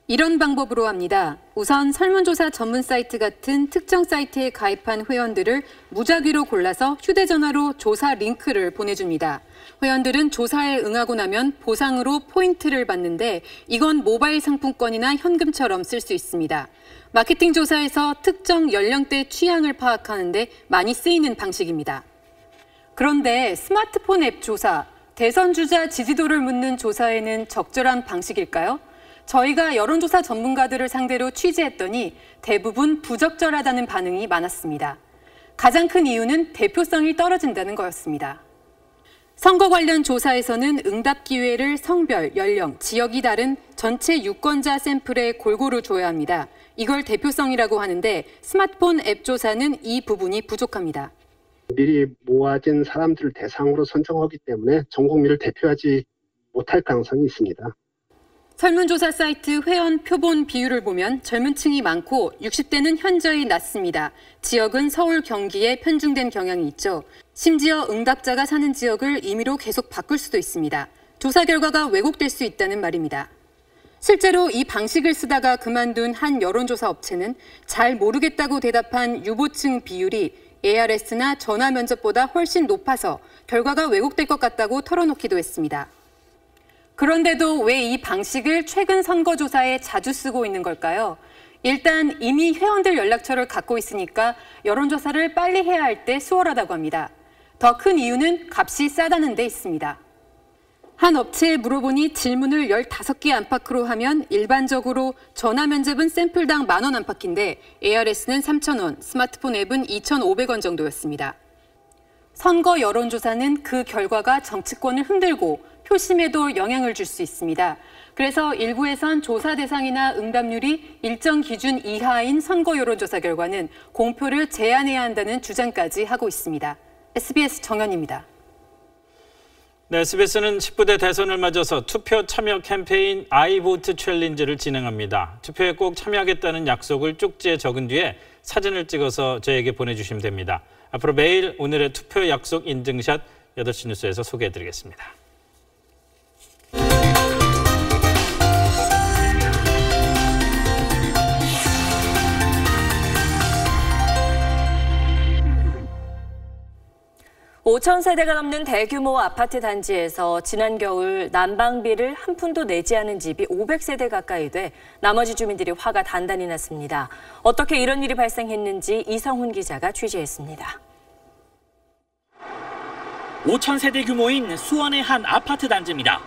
이런 방법으로 합니다. 우선 설문조사 전문 사이트 같은 특정 사이트에 가입한 회원들을 무작위로 골라서 휴대전화로 조사 링크를 보내줍니다. 회원들은 조사에 응하고 나면 보상으로 포인트를 받는데 이건 모바일 상품권이나 현금처럼 쓸 수 있습니다. 마케팅 조사에서 특정 연령대 취향을 파악하는데 많이 쓰이는 방식입니다. 그런데 스마트폰 앱 조사, 대선 주자 지지도를 묻는 조사에는 적절한 방식일까요? 저희가 여론조사 전문가들을 상대로 취재했더니 대부분 부적절하다는 반응이 많았습니다. 가장 큰 이유는 대표성이 떨어진다는 거였습니다. 선거 관련 조사에서는 응답 기회를 성별, 연령, 지역이 다른 전체 유권자 샘플에 골고루 줘야 합니다. 이걸 대표성이라고 하는데 스마트폰 앱 조사는 이 부분이 부족합니다. 미리 모아진 사람들을 대상으로 선정하기 때문에 전 국민을 대표하지 못할 가능성이 있습니다. 설문조사 사이트 회원 표본 비율을 보면 젊은 층이 많고 60대는 현저히 낮습니다. 지역은 서울, 경기에 편중된 경향이 있죠. 심지어 응답자가 사는 지역을 임의로 계속 바꿀 수도 있습니다. 조사 결과가 왜곡될 수 있다는 말입니다. 실제로 이 방식을 쓰다가 그만둔 한 여론조사 업체는 잘 모르겠다고 대답한 유보층 비율이 ARS나 전화 면접보다 훨씬 높아서 결과가 왜곡될 것 같다고 털어놓기도 했습니다. 그런데도 왜 이 방식을 최근 선거조사에 자주 쓰고 있는 걸까요? 일단 이미 회원들 연락처를 갖고 있으니까 여론조사를 빨리 해야 할 때 수월하다고 합니다. 더 큰 이유는 값이 싸다는 데 있습니다. 한 업체에 물어보니 질문을 15개 안팎으로 하면 일반적으로 전화 면접은 샘플당 10,000원 안팎인데 ARS는 3,000원, 스마트폰 앱은 2,500원 정도였습니다. 선거 여론조사는 그 결과가 정치권을 흔들고 표심에도 영향을 줄 수 있습니다. 그래서 일부에선 조사 대상이나 응답률이 일정 기준 이하인 선거 여론조사 결과는 공표를 제한해야 한다는 주장까지 하고 있습니다. SBS 정연입니다. 네, SBS는 19대 대선을 맞아서 투표 참여 캠페인 아이보트 챌린지를 진행합니다. 투표에 꼭 참여하겠다는 약속을 쪽지에 적은 뒤에 사진을 찍어서 저에게 보내주시면 됩니다. 앞으로 매일 오늘의 투표 약속 인증샷 8시 뉴스에서 소개해드리겠습니다. (5천) 세대가 넘는 대규모 아파트 단지에서 지난 겨울 난방비를 한 푼도 내지 않은 집이 500세대 가까이 돼 나머지 주민들이 화가 단단히 났습니다. 어떻게 이런 일이 발생했는지 이성훈 기자가 취재했습니다. 5천 세대 규모인 수원의 한 아파트 단지입니다.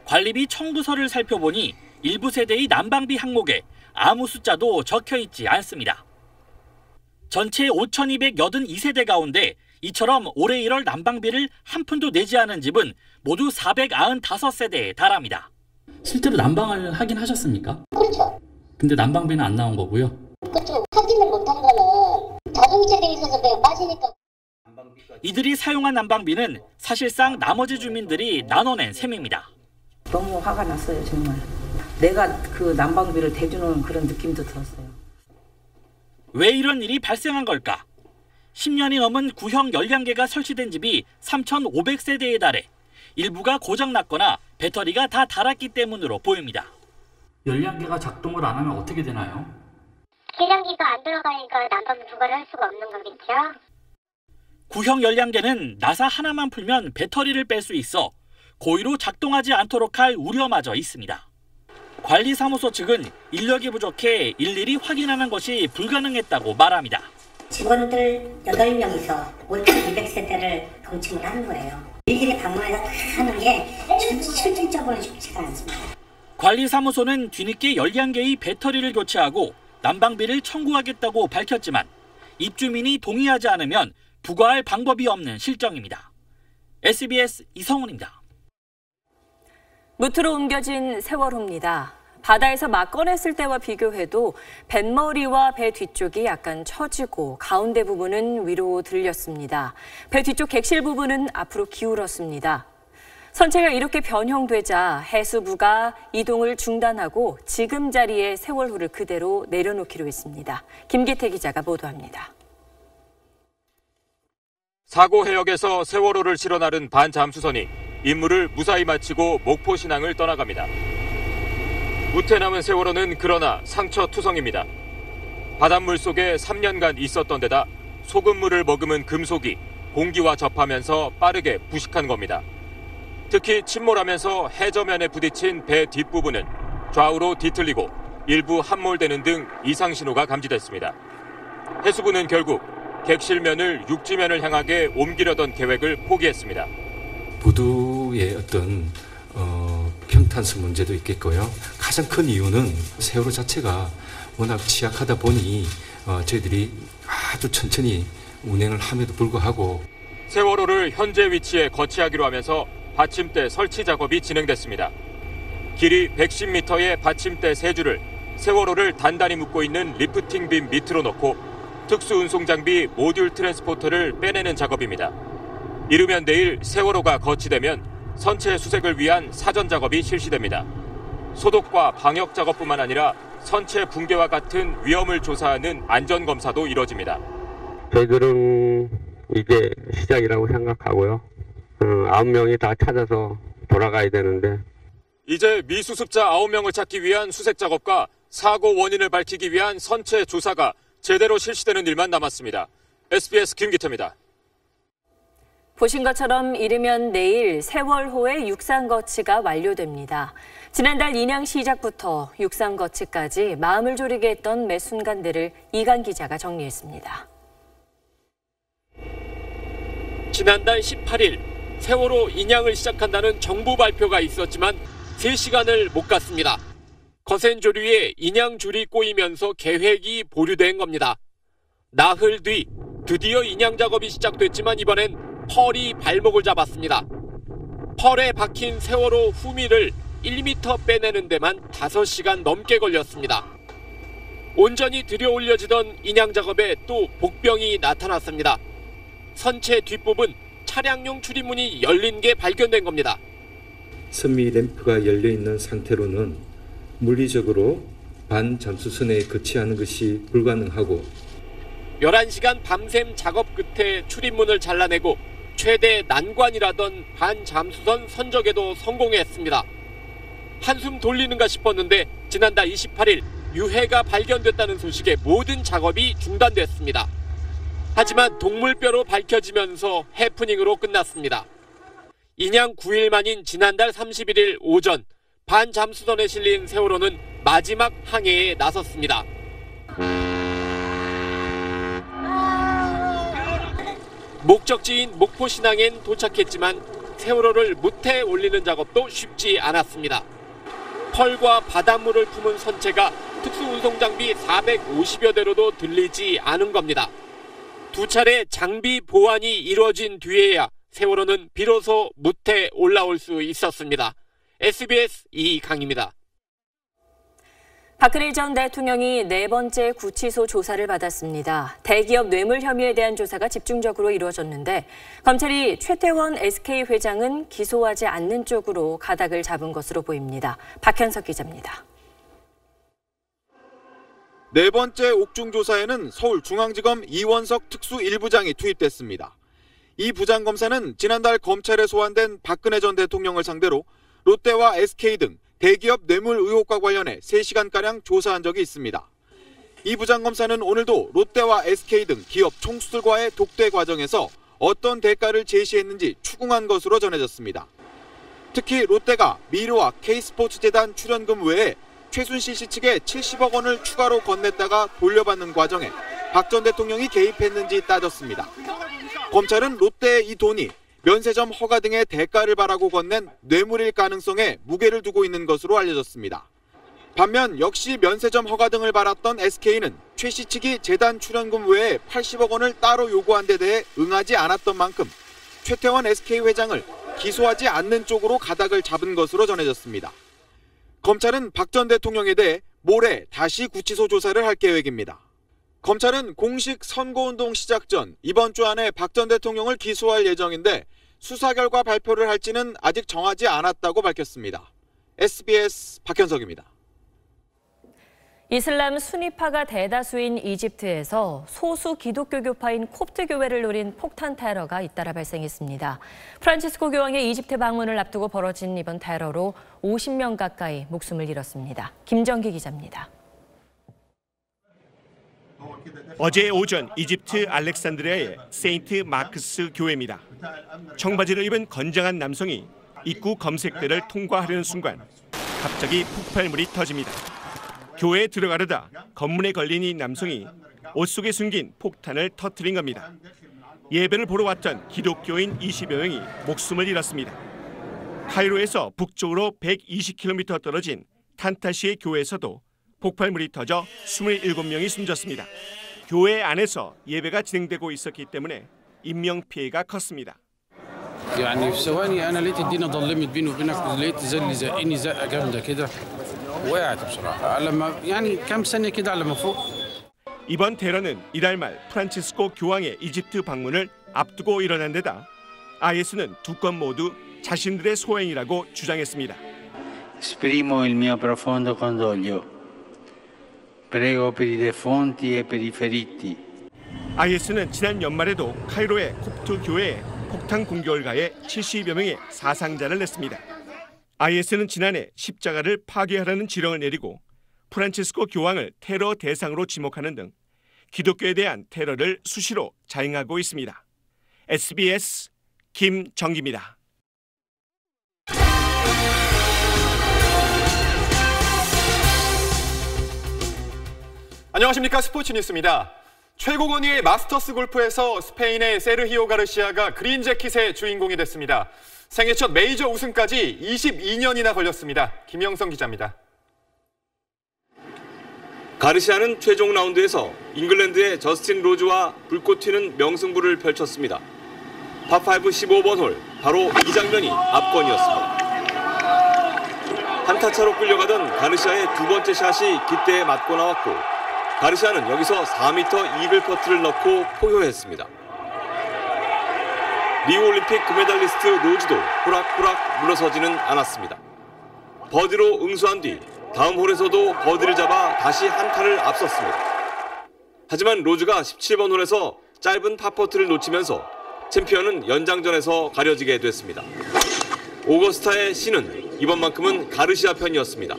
관리비 청구서를 살펴보니 일부 세대의 난방비 항목에 아무 숫자도 적혀 있지 않습니다. 전체 5,282세대 가운데 이처럼 올해 1월 난방비를 한 푼도 내지 않은 집은 모두 495세대에 달합니다. 실제로 난방을 하긴 하셨습니까? 그렇죠. 근데 난방비는 안 나온 거고요? 그렇죠. 확인을 못한 거는 자동차에 있어서 그냥 빠지니까. 이들이 사용한 난방비는 사실상 나머지 주민들이 나눠낸 셈입니다. 너무 화가 났어요, 정말. 내가 그 난방비를 대주는 그런 느낌도 들었어요. 왜 이런 일이 발생한 걸까? 10년이 넘은 구형 열량계가 설치된 집이 3,500세대에 달해 일부가 고장났거나 배터리가 다 닳았기 때문으로 보입니다. 열량계가 작동을 안 하면 어떻게 되나요? 계량기가 안 들어가니까 난방비 부과를 할 수가 없는 거겠죠. 구형 열량계는 나사 하나만 풀면 배터리를 뺄 수 있어 고의로 작동하지 않도록 할 우려마저 있습니다. 관리사무소 측은 인력이 부족해 일일이 확인하는 것이 불가능했다고 말합니다. 직원들 8명이서 5,200세대를 동침을 하는 거예요. 일일이 방문해서 다 하는 게 실질적으로 쉽지가 않습니다. 관리사무소는 뒤늦게 열량계의 배터리를 교체하고 난방비를 청구하겠다고 밝혔지만 입주민이 동의하지 않으면 부과할 방법이 없는 실정입니다. SBS 이성훈입니다. 무트로 옮겨진 세월호입니다. 바다에서 막 꺼냈을 때와 비교해도 뱃머리와 배 뒤쪽이 약간 처지고 가운데 부분은 위로 들렸습니다. 배 뒤쪽 객실 부분은 앞으로 기울었습니다. 선체가 이렇게 변형되자 해수부가 이동을 중단하고 지금 자리에 세월호를 그대로 내려놓기로 했습니다. 김기태 기자가 보도합니다. 사고 해역에서 세월호를 실어 나른 반잠수선이 임무를 무사히 마치고 목포 신항을 떠나갑니다. 우태 남은 세월호는 그러나 상처투성입니다. 바닷물 속에 3년간 있었던 데다 소금물을 머금은 금속이 공기와 접하면서 빠르게 부식한 겁니다. 특히 침몰하면서 해저면에 부딪힌 배 뒷부분은 좌우로 뒤틀리고 일부 함몰되는 등 이상 신호가 감지됐습니다. 해수부는 결국 객실면을 육지면을 향하게 옮기려던 계획을 포기했습니다. 부두의 어떤 평탄수 문제도 있겠고요. 가장 큰 이유는 세월호 자체가 워낙 취약하다 보니 저희들이 아주 천천히 운행을 함에도 불구하고 세월호를 현재 위치에 거치하기로 하면서 받침대 설치 작업이 진행됐습니다. 길이 110m의 받침대 3줄을 세월호를 단단히 묶고 있는 리프팅 빔 밑으로 넣고 특수운송 장비 모듈 트랜스포터를 빼내는 작업입니다. 이르면 내일 세월호가 거치되면 선체 수색을 위한 사전 작업이 실시됩니다. 소독과 방역 작업뿐만 아니라 선체 붕괴와 같은 위험을 조사하는 안전 검사도 이뤄집니다. 저희들은 이제 시작이라고 생각하고요. 9명이 다 찾아서 돌아가야 되는데 이제 미수습자 9명을 찾기 위한 수색 작업과 사고 원인을 밝히기 위한 선체 조사가 제대로 실시되는 일만 남았습니다. SBS 김기태입니다. 보신 것처럼 이르면 내일 세월호의 육상 거치가 완료됩니다. 지난달 인양 시작부터 육상 거치까지 마음을 졸이게 했던 매 순간들을 이강 기자가 정리했습니다. 지난달 18일 세월호 인양을 시작한다는 정부 발표가 있었지만 3시간을 못 갔습니다. 거센 조류에 인양 줄이 꼬이면서 계획이 보류된 겁니다. 나흘 뒤 드디어 인양 작업이 시작됐지만 이번엔 펄이 발목을 잡았습니다. 펄에 박힌 세월호 후미를 1m 빼내는 데만 5시간 넘게 걸렸습니다. 온전히 들여올려지던 인양 작업에 또 복병이 나타났습니다. 선체 뒷부분 차량용 출입문이 열린 게 발견된 겁니다. 선미 램프가 열려있는 상태로는 물리적으로 반잠수선에 거치하는 것이 불가능하고 11시간 밤샘 작업 끝에 출입문을 잘라내고 최대 난관이라던 반잠수선 선적에도 성공했습니다. 한숨 돌리는가 싶었는데 지난달 28일 유해가 발견됐다는 소식에 모든 작업이 중단됐습니다. 하지만 동물뼈로 밝혀지면서 해프닝으로 끝났습니다. 인양 9일 만인 지난달 31일 오전 반잠수선에 실린 세월호는 마지막 항해에 나섰습니다. 목적지인 목포신항엔 도착했지만 세월호를 무태에 올리는 작업도 쉽지 않았습니다. 펄과 바닷물을 품은 선체가 특수운송장비 450여 대로도 들리지 않은 겁니다. 2차례 장비 보완이 이루어진 뒤에야 세월호는 비로소 무태에 올라올 수 있었습니다. SBS 이강입니다. 박근혜 전 대통령이 4번째 구치소 조사를 받았습니다. 대기업 뇌물 혐의에 대한 조사가 집중적으로 이루어졌는데 검찰이 최태원 SK 회장은 기소하지 않는 쪽으로 가닥을 잡은 것으로 보입니다. 박현석 기자입니다. 4번째 옥중 조사에는 서울중앙지검 이원석 특수 1부장이 투입됐습니다. 이 부장검사는 지난달 검찰에 소환된 박근혜 전 대통령을 상대로 롯데와 SK 등 대기업 뇌물 의혹과 관련해 3시간가량 조사한 적이 있습니다. 이 부장검사는 오늘도 롯데와 SK 등 기업 총수들과의 독대 과정에서 어떤 대가를 제시했는지 추궁한 것으로 전해졌습니다. 특히 롯데가 미르와 K스포츠재단 출연금 외에 최순실 씨 측에 70억 원을 추가로 건넸다가 돌려받는 과정에 박 전 대통령이 개입했는지 따졌습니다. 검찰은 롯데의 이 돈이 면세점 허가 등의 대가를 바라고 건넨 뇌물일 가능성에 무게를 두고 있는 것으로 알려졌습니다. 반면 역시 면세점 허가 등을 받았던 SK는 최 씨 측이 재단 출연금 외에 80억 원을 따로 요구한 데 대해 응하지 않았던 만큼 최태원 SK 회장을 기소하지 않는 쪽으로 가닥을 잡은 것으로 전해졌습니다. 검찰은 박 전 대통령에 대해 모레 다시 구치소 조사를 할 계획입니다. 검찰은 공식 선거운동 시작 전 이번 주 안에 박 전 대통령을 기소할 예정인데 수사 결과 발표를 할지는 아직 정하지 않았다고 밝혔습니다. SBS 박현석입니다. 이슬람 수니파가 대다수인 이집트에서 소수 기독교 교파인 콥트 교회를 노린 폭탄 테러가 잇따라 발생했습니다. 프란치스코 교황의 이집트 방문을 앞두고 벌어진 이번 테러로 50명 가까이 목숨을 잃었습니다. 김정기 기자입니다. 어제 오전 이집트 알렉산드리아의 세인트 마크스 교회입니다. 청바지를 입은 건장한 남성이 입구 검색대를 통과하려는 순간 갑자기 폭발물이 터집니다. 교회에 들어가려다 검문에 걸린 이 남성이 옷 속에 숨긴 폭탄을 터뜨린 겁니다. 예배를 보러 왔던 기독교인 20여 명이 목숨을 잃었습니다. 카이로에서 북쪽으로 120km 떨어진 탄타시의 교회에서도 폭발물이 터져 27명이 숨졌습니다. 교회 안에서 예배가 진행되고 있었기 때문에 인명 피해가 컸습니다. يعني في ثواني انا لقيت الدنيا ضلمت بيني وبينك لقيت زل زقني زقه جامده كده وقعت بصراحه لما يعني كام ثانيه كده على ما فوق. 이번 테러는 이달 말 프란치스코 교황의 이집트 방문을 앞두고 일어난 데다 IS는 두 건 모두 자신들의 소행이라고 주장했습니다. Esprimo il mio profondo cordoglio. Prego per i defunti e per i feriti. IS는 지난 연말에도 카이로의 콥트 교회에 폭탄 공격을 가해 70여 명의 사상자를 냈습니다. IS는 지난해 십자가를 파괴하라는 지령을 내리고 프란치스코 교황을 테러 대상으로 지목하는 등 기독교에 대한 테러를 수시로 자행하고 있습니다. SBS 김정기입니다. 안녕하십니까. 스포츠 뉴스입니다. 최고 권위의 마스터스 골프에서 스페인의 세르히오 가르시아가 그린 재킷의 주인공이 됐습니다. 생애 첫 메이저 우승까지 22년이나 걸렸습니다. 김영성 기자입니다. 가르시아는 최종 라운드에서 잉글랜드의 저스틴 로즈와 불꽃 튀는 명승부를 펼쳤습니다. 파5 15번 홀, 바로 이 장면이 압권이었습니다. 한타차로 끌려가던 가르시아의 두 번째 샷이 깃대에 맞고 나왔고 가르시아는 여기서 4m 이글 퍼트를 넣고 포효했습니다. 리우올림픽 금메달리스트 로즈도 호락호락 물러서지는 않았습니다. 버디로 응수한 뒤 다음 홀에서도 버디를 잡아 다시 한타를 앞섰습니다. 하지만 로즈가 17번 홀에서 짧은 파퍼트를 놓치면서 챔피언은 연장전에서 가려지게 됐습니다. 오거스타의 신은 이번만큼은 가르시아 편이었습니다.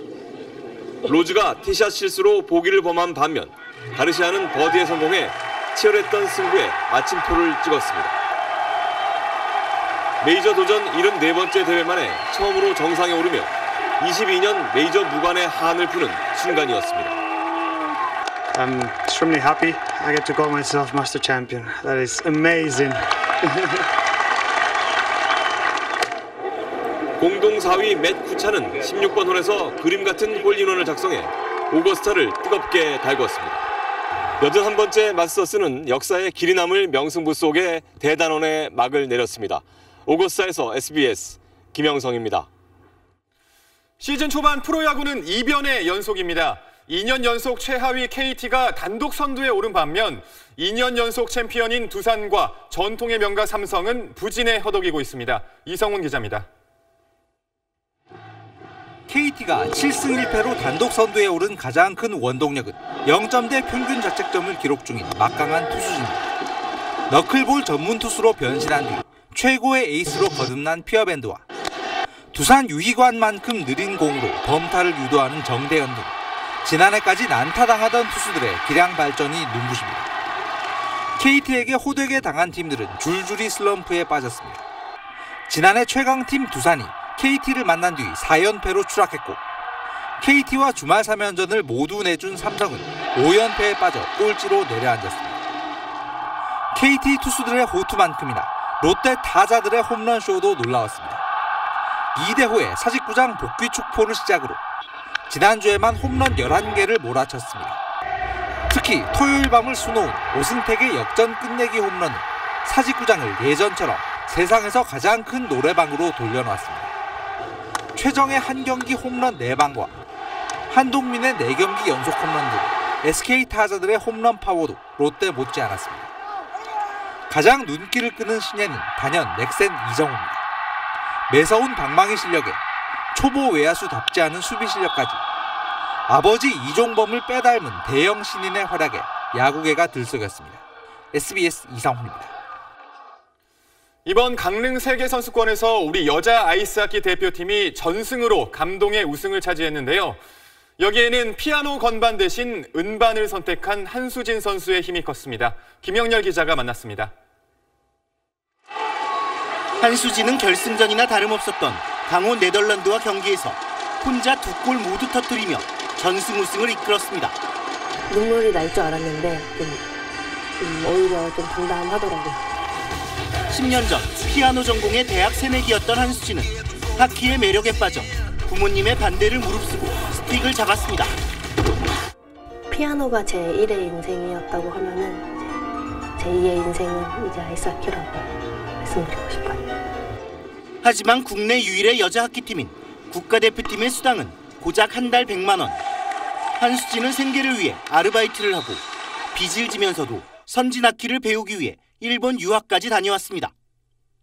로즈가 티샷 실수로 보기를 범한 반면 가르시아는 버디에 성공해 치열했던 승부에 마침표를 찍었습니다. 메이저 도전 74번째 대회 만에 처음으로 정상에 오르며 22년 메이저 무관의 한을 푸는 순간이었습니다. I'm extremely happy. I get to call myself Master Champion. That is amazing. 공동 4위 맷 쿠차는 16번 홀에서 그림 같은 홀인원을 작성해 오거스타를 뜨겁게 달궜습니다. 81번째 마스터스는 역사에 길이 남을 명승부 속에 대단원의 막을 내렸습니다. 오거스타에서 SBS 김영성입니다. 시즌 초반 프로야구는 이변의 연속입니다. 2년 연속 최하위 KT가 단독 선두에 오른 반면 2년 연속 챔피언인 두산과 전통의 명가 삼성은 부진에 허덕이고 있습니다. 이성훈 기자입니다. KT가 7승 1패로 단독 선두에 오른 가장 큰 원동력은 0점대 평균 자책점을 기록 중인 막강한 투수진입니다. 너클볼 전문 투수로 변신한 뒤 최고의 에이스로 거듭난 피어밴드와 두산 유희관만큼 느린 공으로 범타를 유도하는 정대현 등 지난해까지 난타당하던 투수들의 기량 발전이 눈부십니다. KT에게 호되게 당한 팀들은 줄줄이 슬럼프에 빠졌습니다. 지난해 최강팀 두산이 KT를 만난 뒤 4연패로 추락했고 KT와 주말 3연전을 모두 내준 삼성은 5연패에 빠져 꼴찌로 내려앉았습니다. KT 투수들의 호투만큼이나 롯데 타자들의 홈런쇼도 놀라웠습니다. 이대호의 사직구장 복귀 축포를 시작으로 지난주에만 홈런 11개를 몰아쳤습니다. 특히 토요일 밤을 수놓은 오승택의 역전 끝내기 홈런은 사직구장을 예전처럼 세상에서 가장 큰 노래방으로 돌려놨습니다. 최정의 한 경기 홈런 4방과 한동민의 4경기 연속 홈런 등 SK 타자들의 홈런 파워도 롯데 못지않았습니다. 가장 눈길을 끄는 신예는 단연 넥센 이정우입니다. 매서운 방망이 실력에 초보 외야수답지 않은 수비 실력까지 아버지 이종범을 빼닮은 대형 신인의 활약에 야구계가 들썩였습니다. SBS 이상훈입니다. 이번 강릉 세계선수권에서 우리 여자 아이스하키 대표팀이 전승으로 감동의 우승을 차지했는데요. 여기에는 피아노 건반 대신 은반을 선택한 한수진 선수의 힘이 컸습니다. 김영렬 기자가 만났습니다. 한수진은 결승전이나 다름없었던 강호 네덜란드와 경기에서 혼자 2골 모두 터뜨리며 전승 우승을 이끌었습니다. 눈물이 날 줄 알았는데 오히려 좀 담담하더라고요. 10년 전 피아노 전공의 대학 새내기였던 한수진은 하키의 매력에 빠져 부모님의 반대를 무릅쓰고 스틱을 잡았습니다. 피아노가 제 1의 인생이었다고 하면은 제 2의 인생은 이제 아이스하키라고 말씀드리고 싶어요. 하지만 국내 유일의 여자 하키팀인 국가대표팀의 수당은 고작 한 달 100만 원. 한수진은 생계를 위해 아르바이트를 하고 빚을 지면서도 선진악기를 배우기 위해 일본 유학까지 다녀왔습니다.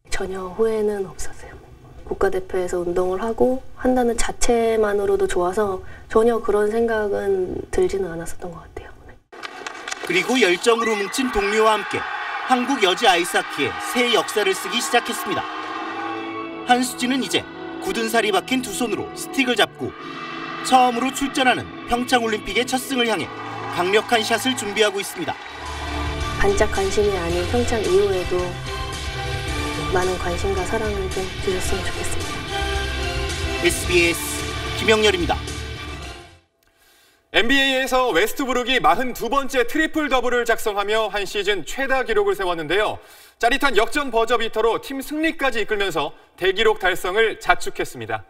전혀 후회는 없었어요. 국가대표에서 운동을 하고 한다는 자체만으로도 좋아서 전혀 그런 생각은 들지는 않았었던 것 같아요. 그리고 열정으로 뭉친 동료와 함께 한국 여자 아이스하키의 새 역사를 쓰기 시작했습니다. 한수진은 이제 굳은 살이 박힌 두 손으로 스틱을 잡고 처음으로 출전하는 평창올림픽의 첫 승을 향해 강력한 샷을 준비하고 있습니다. 반짝 관심이 아닌 평창 이후에도 많은 관심과 사랑을 좀 주셨으면 좋겠습니다. SBS 김영렬입니다. NBA에서 웨스트브룩이 42번째 트리플 더블을 작성하며 한 시즌 최다 기록을 세웠는데요. 짜릿한 역전 버저비터로 팀 승리까지 이끌면서 대기록 달성을 자축했습니다.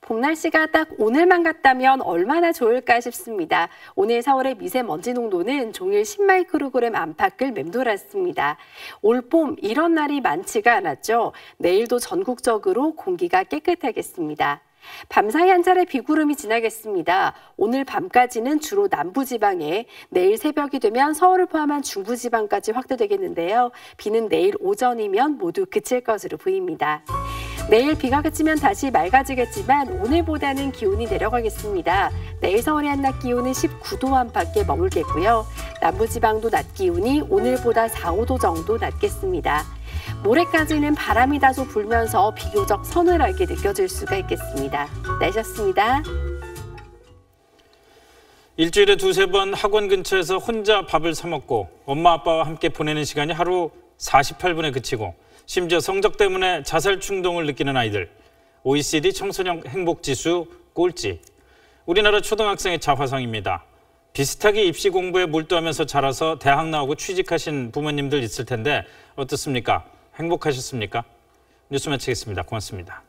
봄 날씨가 딱 오늘만 같다면 얼마나 좋을까 싶습니다. 오늘 서울의 미세먼지 농도는 종일 10마이크로그램 안팎을 맴돌았습니다. 올봄 이런 날이 많지가 않았죠. 내일도 전국적으로 공기가 깨끗하겠습니다. 밤사이 한 차례 비구름이 지나겠습니다. 오늘 밤까지는 주로 남부지방에, 내일 새벽이 되면 서울을 포함한 중부지방까지 확대되겠는데요. 비는 내일 오전이면 모두 그칠 것으로 보입니다. 내일 비가 그치면 다시 맑아지겠지만 오늘보다는 기온이 내려가겠습니다. 내일 서울의 한낮 기온은 19도 안팎에 머물겠고요. 남부지방도 낮 기온이 오늘보다 4, 5도 정도 낮겠습니다. 모레까지는 바람이 다소 불면서 비교적 서늘하게 느껴질 수가 있겠습니다. 날씨였습니다. 일주일에 두세 번 학원 근처에서 혼자 밥을 사 먹고 엄마 아빠와 함께 보내는 시간이 하루 48분에 그치고 심지어 성적 때문에 자살 충동을 느끼는 아이들. OECD 청소년 행복지수 꼴찌. 우리나라 초등학생의 자화상입니다. 비슷하게 입시 공부에 몰두하면서 자라서 대학 나오고 취직하신 부모님들 있을 텐데 어떻습니까? 행복하셨습니까? 뉴스 마치겠습니다. 고맙습니다.